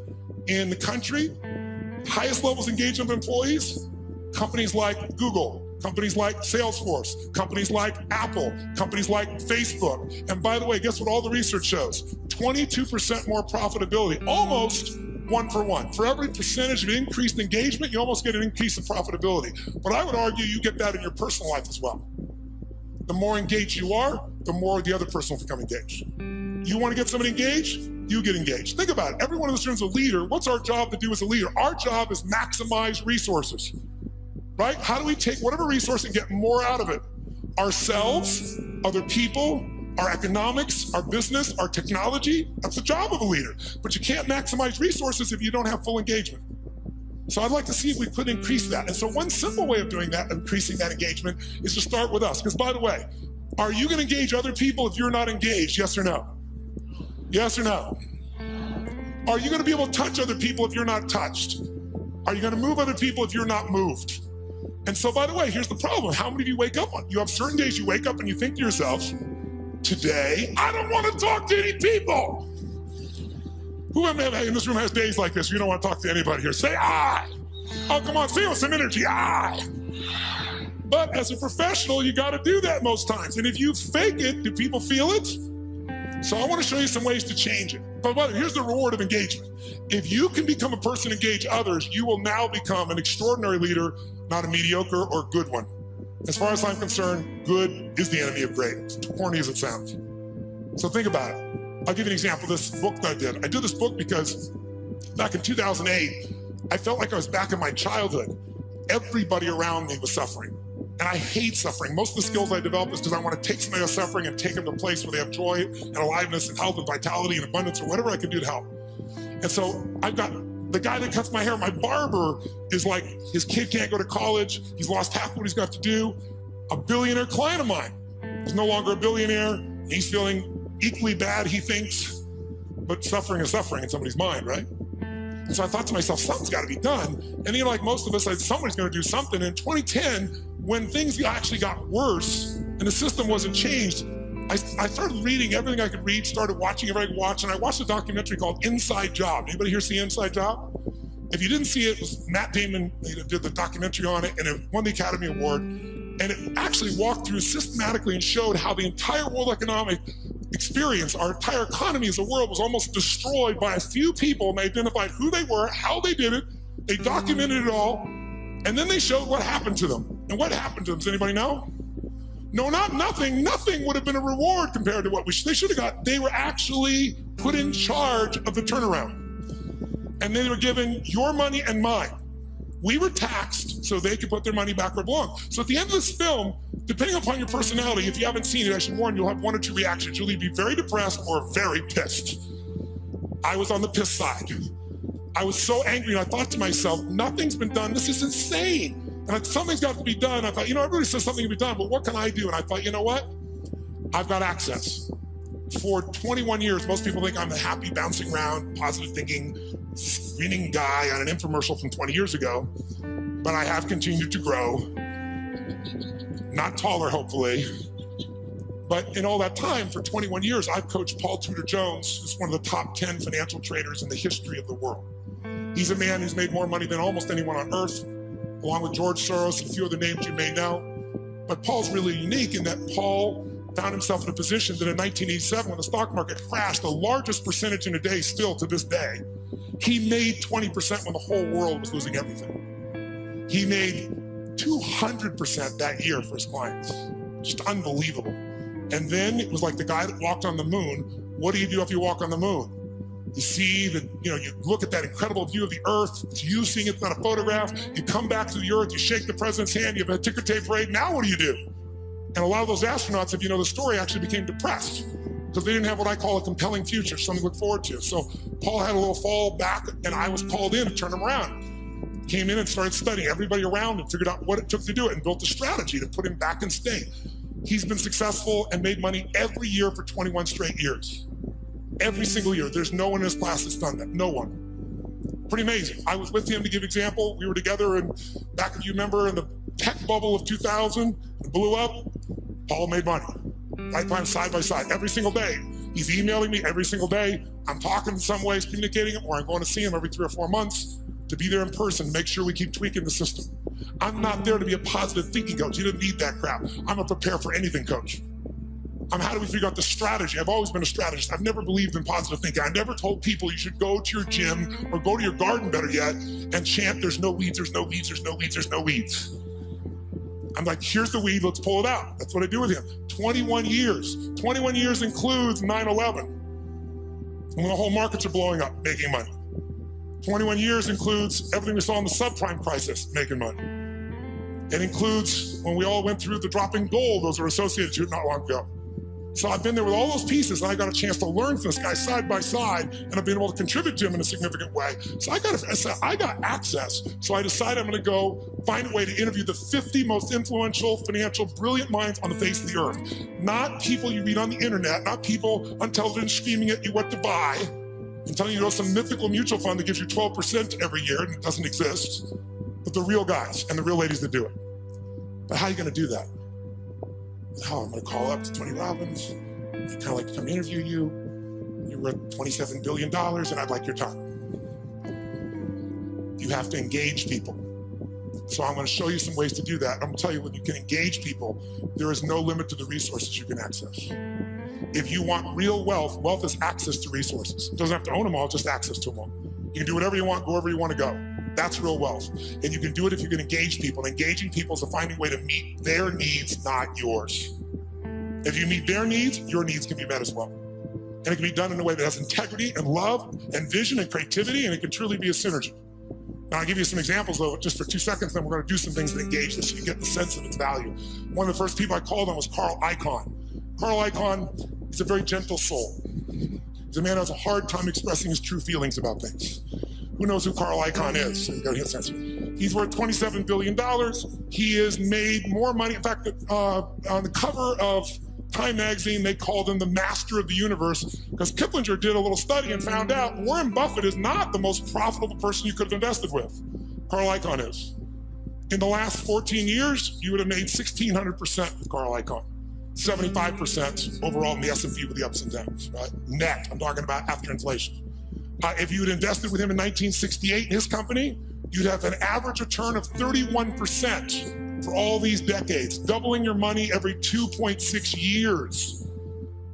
S1: in the country, highest levels of engagement of employees, companies like Google, companies like Salesforce, companies like Apple, companies like Facebook. And by the way, guess what all the research shows? 22% more profitability, almost one for one. For every percentage of increased engagement, you almost get an increase in profitability. But I would argue you get that in your personal life as well. The more engaged you are, the more the other person will become engaged. You want to get somebody engaged? You get engaged. Think about it. Everyone in this room is a leader. What's our job to do as a leader? Our job is maximize resources, right? How do we take whatever resource and get more out of it? Ourselves, other people, our economics, our business, our technology. That's the job of a leader. But you can't maximize resources if you don't have full engagement. So I'd like to see if we could increase that. And so one simple way of doing that, increasing that engagement, is to start with us. Because by the way, are you gonna engage other people if you're not engaged? Yes or no? Yes or no? Are you gonna be able to touch other people if you're not touched? Are you gonna move other people if you're not moved? And so by the way, here's the problem. How many of you wake up on? You have certain days you wake up and you think to yourself, today, I don't wanna talk to any people. Who in this room has days like this? You don't want to talk to anybody here. Say aye. Oh, come on, feel some energy, aye. But as a professional, you got to do that most times. And if you fake it, do people feel it? So I want to show you some ways to change it. But here's the reward of engagement. If you can become a person to engage others, you will now become an extraordinary leader, not a mediocre or good one. As far as I'm concerned, good is the enemy of great, as corny as it sounds. So think about it. I'll give you an example of this book that I did. I did this book because back in 2008, I felt like I was back in my childhood. Everybody around me was suffering. And I hate suffering. Most of the skills I developed is because I want to take somebody else suffering and take them to a place where they have joy and aliveness and health and vitality and abundance or whatever I can do to help. And so I've got the guy that cuts my hair, my barber, is like, his kid can't go to college. He's lost half what he's got to do. A billionaire client of mine is no longer a billionaire. He's feeling equally bad, he thinks, but suffering is suffering in somebody's mind, right? And so I thought to myself, something's got to be done. And like most of us, I said, somebody's going to do something. In 2010, when things actually got worse and the system wasn't changed, I started reading everything I could read, started watching everything I could watch, and I watched a documentary called Inside Job. Anybody here see Inside Job? If you didn't see it, it was Matt Damon did the documentary on it, and it won the Academy Award. And it actually walked through systematically and showed how the entire world economic experience, our entire economy as a world, was almost destroyed by a few people, and they identified who they were, how they did it, they documented it all, and then they showed what happened to them. And what happened to them, does anybody know? No, not nothing. Nothing would have been a reward compared to what they should have got. They were actually put in charge of the turnaround. And they were given your money and mine. We were taxed so they could put their money back where it belonged. So at the end of this film, depending upon your personality, if you haven't seen it, I should warn you, you'll have one or two reactions. You'll either be very depressed or very pissed. I was on the piss side. I was so angry, and I thought to myself, nothing's been done. This is insane. And something's got to be done. I thought, everybody says something can be done, but what can I do? And I thought, you know what? I've got access. For 21 years, most people think I'm a happy, bouncing around, positive thinking, screaming guy on an infomercial from 20 years ago. But I have continued to grow. Not taller, hopefully. But in all that time, for 21 years, I've coached Paul Tudor Jones, who's one of the top 10 financial traders in the history of the world. He's a man who's made more money than almost anyone on earth, along with George Soros and a few other names you may know. But Paul's really unique in that Paul found himself in a position that in 1987, when the stock market crashed, the largest percentage in a day still to this day, he made 20% when the whole world was losing everything. He made 200% that year for his clients. Just unbelievable. And then it was like the guy that walked on the moon. What do you do if you walk on the moon? You see that, you look at that incredible view of the earth. It's you seeing it's not a photograph. You come back to the earth, you shake the president's hand, you have a ticker tape parade. Now what do you do? And a lot of those astronauts, if you know the story, actually became depressed because they didn't have what I call a compelling future, something to look forward to. So Paul had a little fall back, and I was called in to turn him around. Came in and started studying everybody around him, figured out what it took to do it, and built a strategy to put him back in state. He's been successful and made money every year for 21 straight years. Every single year. There's no one in his class that's done that. No one. Pretty amazing. I was with him to give example. We were together, and back, if you remember, in the tech bubble of 2000, it blew up. Paul made money. Right by him, side by side, every single day. He's emailing me every single day. I'm talking in some ways, communicating him, or I'm going to see him every 3 or 4 months to be there in person, make sure we keep tweaking the system. I'm not there to be a positive thinking coach. You don't need that crap. I'm a prepare for anything coach. How do we figure out the strategy? I've always been a strategist. I've never believed in positive thinking. I never told people you should go to your gym or go to your garden, better yet, and chant, there's no weeds, there's no weeds, there's no weeds, there's no weeds. I'm like, here's the weed, let's pull it out. That's what I do with him. 21 years. 21 years includes 9/11, when the whole markets are blowing up, making money. 21 years includes everything we saw in the subprime crisis, making money. It includes when we all went through the drop in gold, those are associated to it not long ago. So I've been there with all those pieces, and I got a chance to learn from this guy side by side, and I've been able to contribute to him in a significant way. So I got access. So I decided I'm going to go find a way to interview the 50 most influential, financial, brilliant minds on the face of the earth. Not people you read on the internet, not people on television screaming at you what to buy and telling you to go to some mythical mutual fund that gives you 12% every year and it doesn't exist, but the real guys and the real ladies that do it. But how are you going to do that? I'm going to call up to Tony Robbins. I'd kind of like to come interview you. You're worth $27 billion, and I'd like your time. You have to engage people. So I'm going to show you some ways to do that. I'm going to tell you, when you can engage people, there is no limit to the resources you can access. If you want real wealth, wealth is access to resources. It doesn't have to own them all, just access to them all. You can do whatever you want, go wherever you want to go. That's real wealth. And you can do it if you can engage people. Engaging people is finding a way to meet their needs, not yours. If you meet their needs, your needs can be met as well. And it can be done in a way that has integrity and love and vision and creativity, and it can truly be a synergy. Now, I'll give you some examples, though, just for 2 seconds, then we're going to do some things that engage this so you get the sense of its value. One of the first people I called on was Carl Icahn. Carl Icahn is a very gentle soul. He's a man who has a hard time expressing his true feelings about things. Who knows who Carl Icahn is? So you got to get a sense of it. He's worth $27 billion. He has made more money. In fact, on the cover of Time magazine, they called him the master of the universe, because Kiplinger did a little study and found out Warren Buffett is not the most profitable person you could have invested with. Carl Icahn is. In the last 14 years, you would have made 1,600% with Carl Icahn. 75% overall in the S&P with the ups and downs, right? Net, I'm talking about after inflation. If you had invested with him in 1968 in his company, you'd have an average return of 31% for all these decades, doubling your money every 2.6 years.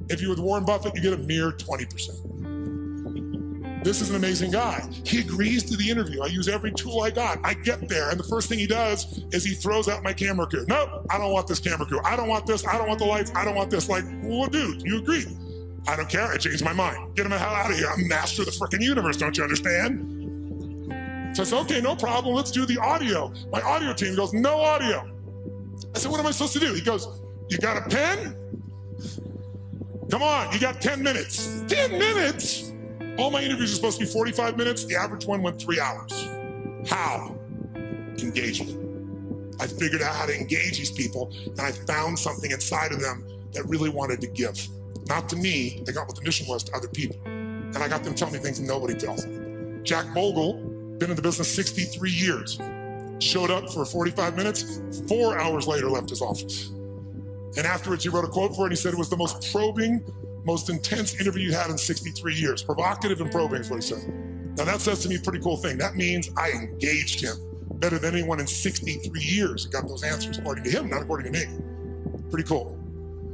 S1: If you're with Warren Buffett, you get a mere 20%. This is an amazing guy. He agrees to the interview. I use every tool I got. I get there, and the first thing he does is he throws out my camera crew. Nope, I don't want this camera crew. I don't want this. I don't want the lights. I don't want this. Like, well, dude, you agreed. I don't care. I changed my mind. Get him the hell out of here. I'm master of the freaking universe. Don't you understand? So I said, okay, no problem, let's do the audio. My audio team goes, no audio. I said, what am I supposed to do? He goes, you got a pen? Come on, you got 10 minutes. 10 minutes? All my interviews are supposed to be 45 minutes. The average one went 3 hours. How? Engagement. I figured out how to engage these people, and I found something inside of them that really wanted to give. Not to me, they got what the mission was to other people. And I got them telling me things nobody tells them. Jack Bogle, been in the business 63 years, showed up for 45 minutes, 4 hours later left his office. And afterwards he wrote a quote for it, and he said it was the most probing, most intense interview you had in 63 years. Provocative and probing is what he said. Now that says to me a pretty cool thing. That means I engaged him better than anyone in 63 years who got those answers, according to him, not according to me. Pretty cool.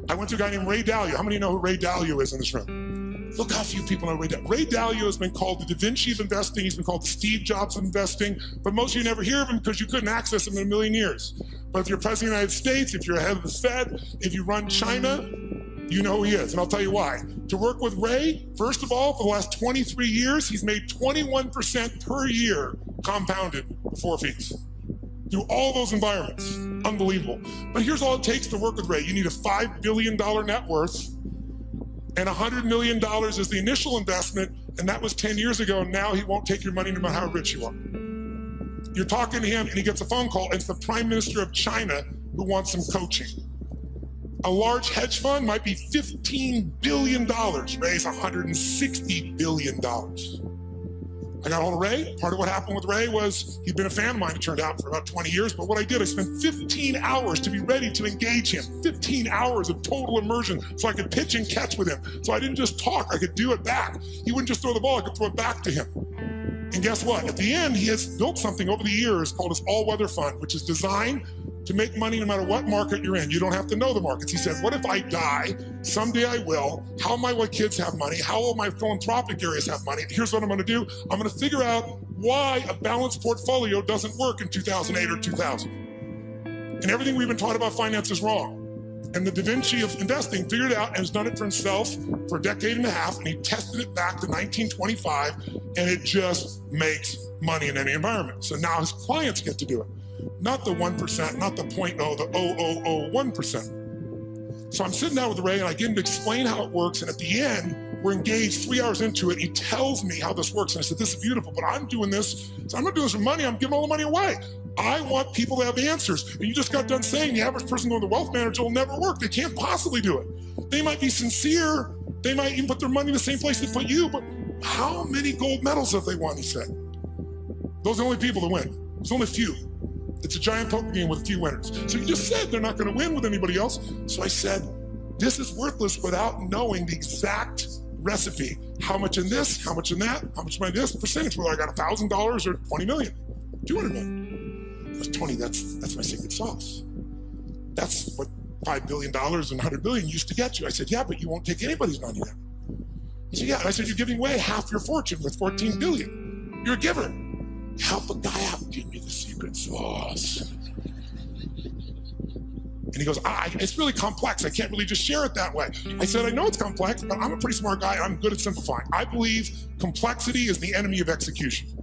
S1: I went to a guy named Ray Dalio. How many know who Ray Dalio is in this room? Look how few people know Ray Dalio. Ray Dalio has been called the Da Vinci of investing. He's been called the Steve Jobs of investing, but most of you never hear of him because you couldn't access him in a million years. But if you're president of the United States, if you're head of the Fed, if you run China, you know who he is, and I'll tell you why. To work with Ray, first of all, for the last 23 years, he's made 21% per year compounded before fees. Through all those environments. Unbelievable. But here's all it takes to work with Ray. You need a $5 billion net worth, and $100 million is the initial investment, and that was 10 years ago, and now he won't take your money no matter how rich you are. You're talking to him, and he gets a phone call, and it's the Prime Minister of China who wants some coaching. A large hedge fund might be $15 billion. Ray's $160 billion. I got hold of Ray. Part of what happened with Ray was he'd been a fan of mine, it turned out, for about 20 years. But what I did, I spent 15 hours to be ready to engage him. 15 hours of total immersion so I could pitch and catch with him. So I didn't just talk, I could do it back. He wouldn't just throw the ball, I could throw it back to him. And guess what? At the end, he has built something over the years called his all-weather fund, which is designed to make money no matter what market you're in. You don't have to know the markets. He said, what if I die? Someday I will. How my kids have money? How will my philanthropic areas have money? Here's what I'm gonna do. I'm gonna figure out why a balanced portfolio doesn't work in 2008 or 2000. And everything we've been taught about finance is wrong. And the Da Vinci of investing figured it out and has done it for himself for a decade and a half, and he tested it back to 1925, and it just makes money in any environment. So now his clients get to do it. Not the 1%, not the 0.0, the 0.001%. So I'm sitting down with Ray and I get him to explain how it works. And at the end, we're engaged 3 hours into it. He tells me how this works. And I said, this is beautiful, but I'm doing this. So I'm not doing this for money. I'm giving all the money away. I want people to have answers. And you just got done saying the average person going to the wealth manager will never work. They can't possibly do it. They might be sincere. They might even put their money in the same place they put you. But how many gold medals have they won, he said. Those are the only people that win. There's only a few. It's a giant poker game with a few winners. So you just said they're not going to win with anybody else. So I said, this is worthless without knowing the exact recipe. How much in this, how much in that, how much in this percentage, whether I got $1,000 or 20 million, 200 million. I was, Tony, that's my secret sauce. That's what $5 billion and 100 billion used to get you. I said, yeah, but you won't take anybody's money then. He said, yeah. And I said, you're giving away half your fortune with 14 billion. You're a giver. Help a guy out, give me the secret sauce. And he goes, it's really complex. I can't really just share it that way. I said, I know it's complex, but I'm a pretty smart guy. I'm good at simplifying. I believe complexity is the enemy of execution.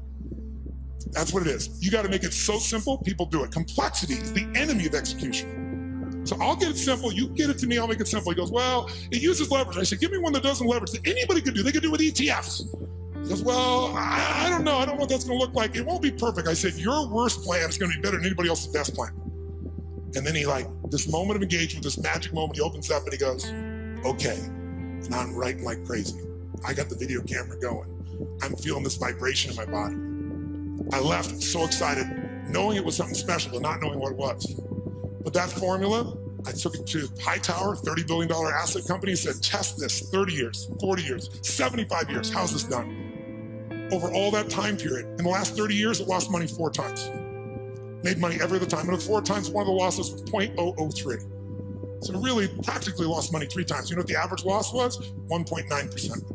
S1: That's what it is. You got to make it so simple, people do it. Complexity is the enemy of execution. So I'll get it simple. You get it to me, I'll make it simple. He goes, well, it uses leverage. I said, give me one that doesn't leverage that anybody could do. They could do with ETFs. He goes, well, I don't know. I don't know what that's going to look like. It won't be perfect. I said, your worst plan is going to be better than anybody else's best plan. And then he this moment of engagement, this magic moment, he opens up and he goes, okay. And I'm writing like crazy. I got the video camera going. I'm feeling this vibration in my body. I left so excited, knowing it was something special, but not knowing what it was. But that formula, I took it to Hightower, $30 billion asset company, said, test this 30 years, 40 years, 75 years. How's this done? Over all that time period, in the last 30 years, it lost money 4 times. Made money every other time. And the 4 times, one of the losses was 0.003. So it really practically lost money 3 times. You know what the average loss was? 1.9%.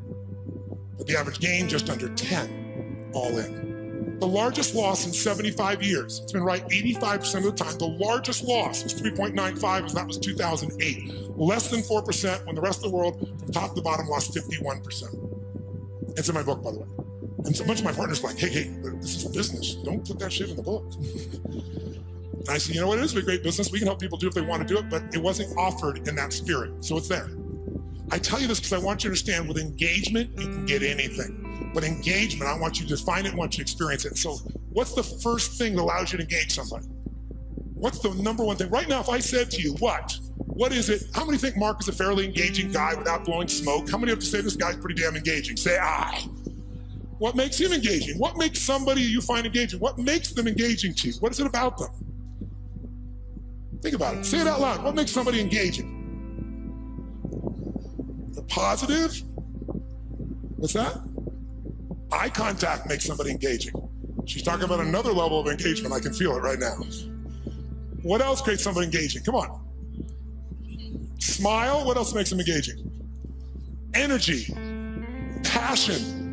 S1: But the average gain, just under 10, all in. The largest loss in 75 years, it's been right 85% of the time, the largest loss was 3.95, and that was 2008. Less than 4% when the rest of the world, from top to bottom, lost 51%. It's in my book, by the way. And so a bunch of my partners were like, hey, this is a business. Don't put that shit in the book. And I said, you know what, it is a great business. We can help people do it if they want to do it, but it wasn't offered in that spirit. So it's there. I tell you this because I want you to understand with engagement, you can get anything. But engagement, I want you to define it, I want you to experience it. So what's the first thing that allows you to engage somebody? What's the number one thing? Right now, if I said to you, what is it? How many think Mark is a fairly engaging guy without blowing smoke? How many have to say this guy's pretty damn engaging? Say I. What makes him engaging? What makes somebody you find engaging? What makes them engaging to you? What is it about them? Think about it. Say it out loud. What makes somebody engaging? They're positive? What's that? Eye contact makes somebody engaging. She's talking about another level of engagement. I can feel it right now. What else creates somebody engaging? Come on. Smile. What else makes them engaging? Energy. Passion.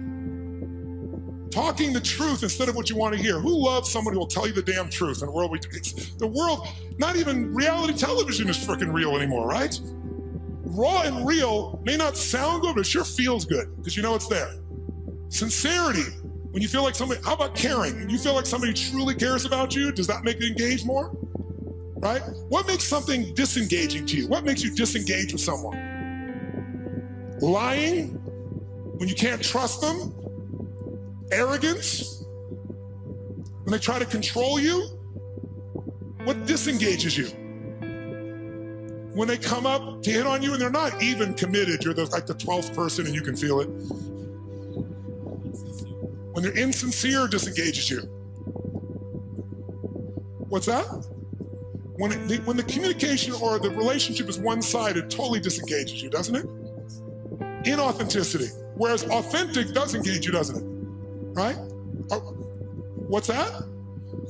S1: Talking the truth instead of what you want to hear. Who loves somebody who will tell you the damn truth in the world? The world, not even reality television is freaking real anymore, right? Raw and real may not sound good, but it sure feels good because you know it's there. Sincerity. When you feel like somebody, how about caring? When you feel like somebody truly cares about you, does that make it engage more? Right? What makes something disengaging to you? What makes you disengage with someone? Lying? When you can't trust them? Arrogance? When they try to control you? What disengages you? When they come up to hit on you and they're not even committed, you're like the 12th person and you can feel it. When they're insincere, disengages you. What's that? When the communication or the relationship is one-sided, totally disengages you, doesn't it? Inauthenticity. Whereas authentic does engage you, doesn't it? Right? What's that?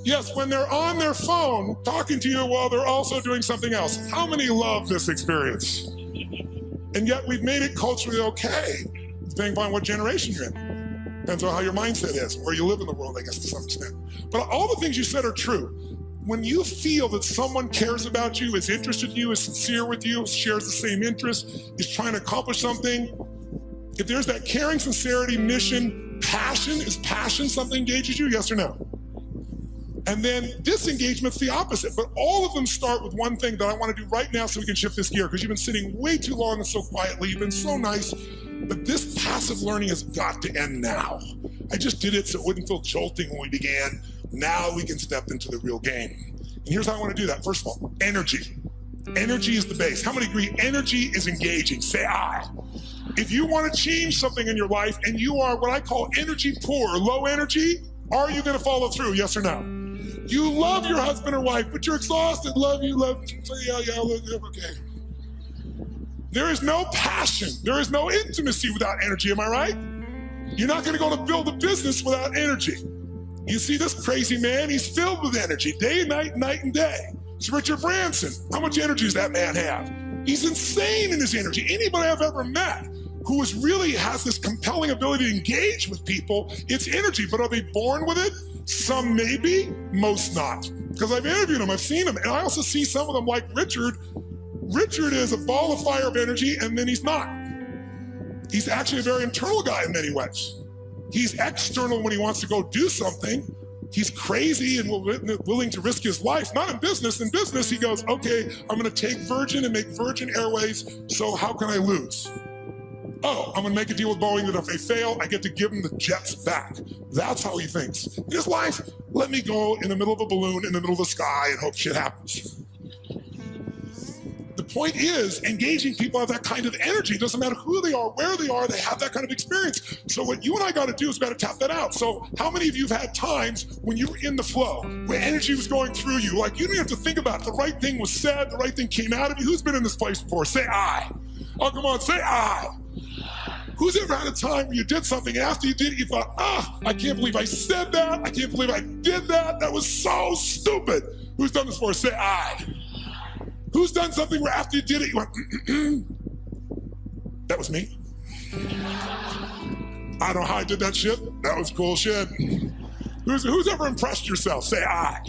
S1: Yes, when they're on their phone talking to you while they're also doing something else. How many love this experience? And yet we've made it culturally okay, depending upon what generation you're in. Depends on how your mindset is, where you live in the world, I guess, to some extent. But all the things you said are true. When you feel that someone cares about you, is interested in you, is sincere with you, shares the same interests, is trying to accomplish something, if there's that caring, sincerity, mission, passion, is passion something engages you, yes or no? And then disengagement's the opposite, but all of them start with one thing that I want to do right now so we can shift this gear, because you've been sitting way too long and so quietly, you've been so nice, but this passive learning has got to end now. I just did it so it wouldn't feel jolting when we began. Now we can step into the real game. And here's how I want to do that. First of all, energy. Energy is the base. How many agree energy is engaging? Say I. If you want to change something in your life and you are what I call energy poor, low energy, are you going to follow through, yes or no? You love your husband or wife, but you're exhausted. Love you, okay. There is no passion. There is no intimacy without energy, am I right? You're not going to go to build a business without energy. You see this crazy man, he's filled with energy, day and night, night and day. It's Richard Branson. How much energy does that man have? He's insane in his energy. Anybody I've ever met who really has this compelling ability to engage with people, it's energy, but are they born with it? Some maybe, most not. Because I've interviewed them, I've seen them, and I also see some of them like Richard. Richard is a ball of fire of energy, and then he's not. He's actually a very internal guy in many ways. He's external when he wants to go do something. He's crazy and willing to risk his life, not in business. In business, he goes, okay, I'm gonna take Virgin and make Virgin Airways, so how can I lose? Oh, I'm gonna make a deal with Boeing that if they fail, I get to give them the jets back. That's how he thinks. In his life, let me go in the middle of a balloon in the middle of the sky and hope shit happens. The point is, engaging people have that kind of energy. It doesn't matter who they are, where they are, they have that kind of experience. So what you and I got to do is got to tap that out. So how many of you have had times when you were in the flow, where energy was going through you, like you didn't have to think about it. The right thing was said, the right thing came out of you. Who's been in this place before? Say I. Oh, come on, say I. Who's ever had a time where you did something and after you did it, you thought, I can't believe I said that. I can't believe I did that. That was so stupid. Who's done this before? Say I. Who's done something where after you did it, you went, that was me. I don't know how I did that shit. That was cool shit. Who's ever impressed yourself? Say I.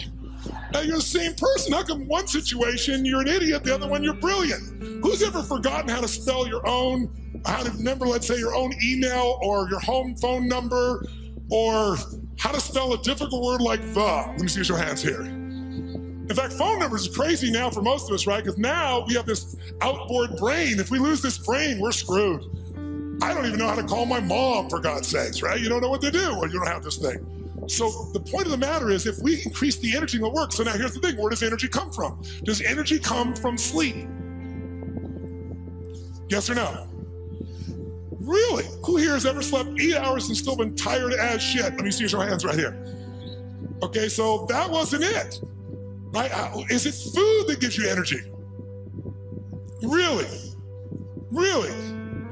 S1: Now you're the same person. How come one situation you're an idiot, the other one you're brilliant? Who's ever forgotten how to spell your own, how to remember, let's say, your own email or your home phone number? or how to spell a difficult word like the. Let me see your hands here. In fact, phone numbers are crazy now for most of us, right? Because now we have this outboard brain. If we lose this brain, we're screwed. I don't even know how to call my mom, for God's sakes, right? You don't know what to do when you don't have this thing. So the point of the matter is, if we increase the energy in the work, so now here's the thing, where does energy come from? Does energy come from sleep? Yes or no? Really? Who here has ever slept 8 hours and still been tired as shit? Let me see your hands right here. Okay, so that wasn't it. Right? Is it food that gives you energy? Really? Really?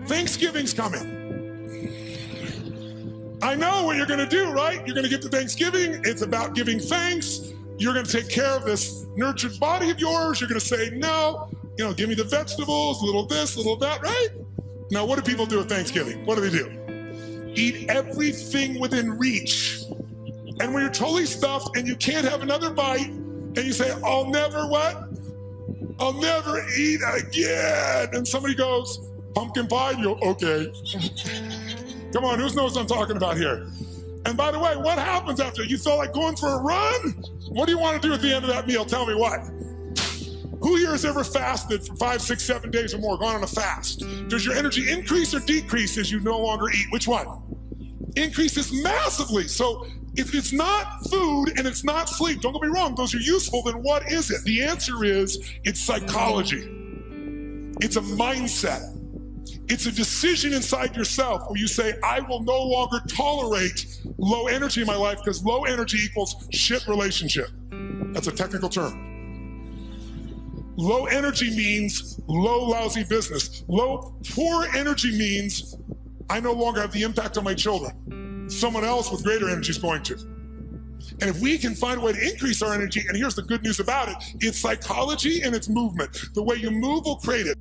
S1: Thanksgiving's coming. I know what you're gonna do, right? You're gonna get to Thanksgiving. It's about giving thanks. You're gonna take care of this nurtured body of yours. You're gonna say, no, give me the vegetables, little this, little that, right? Now, what do people do at Thanksgiving? What do? Eat everything within reach. And when you're totally stuffed and you can't have another bite, and you say, I'll never what? I'll never eat again. And somebody goes, pumpkin pie? And you go, okay. Come on, who knows what I'm talking about here? And by the way, what happens after? You feel like going for a run? What do you want to do at the end of that meal? Tell me what. Who here has ever fasted for 5, 6, 7 days or more, gone on a fast? Does your energy increase or decrease as you no longer eat? Which one? Increases massively. So if it's not food and it's not sleep, don't get me wrong, those are useful, then what is it? The answer is, it's psychology. It's a mindset. It's a decision inside yourself where you say, I will no longer tolerate low energy in my life because low energy equals shit relationship. That's a technical term. Low energy means low, lousy business. Poor energy means I no longer have the impact on my children. Someone else with greater energy is going to. And if we can find a way to increase our energy, and here's the good news about it, it's psychology and it's movement. The way you move will create it.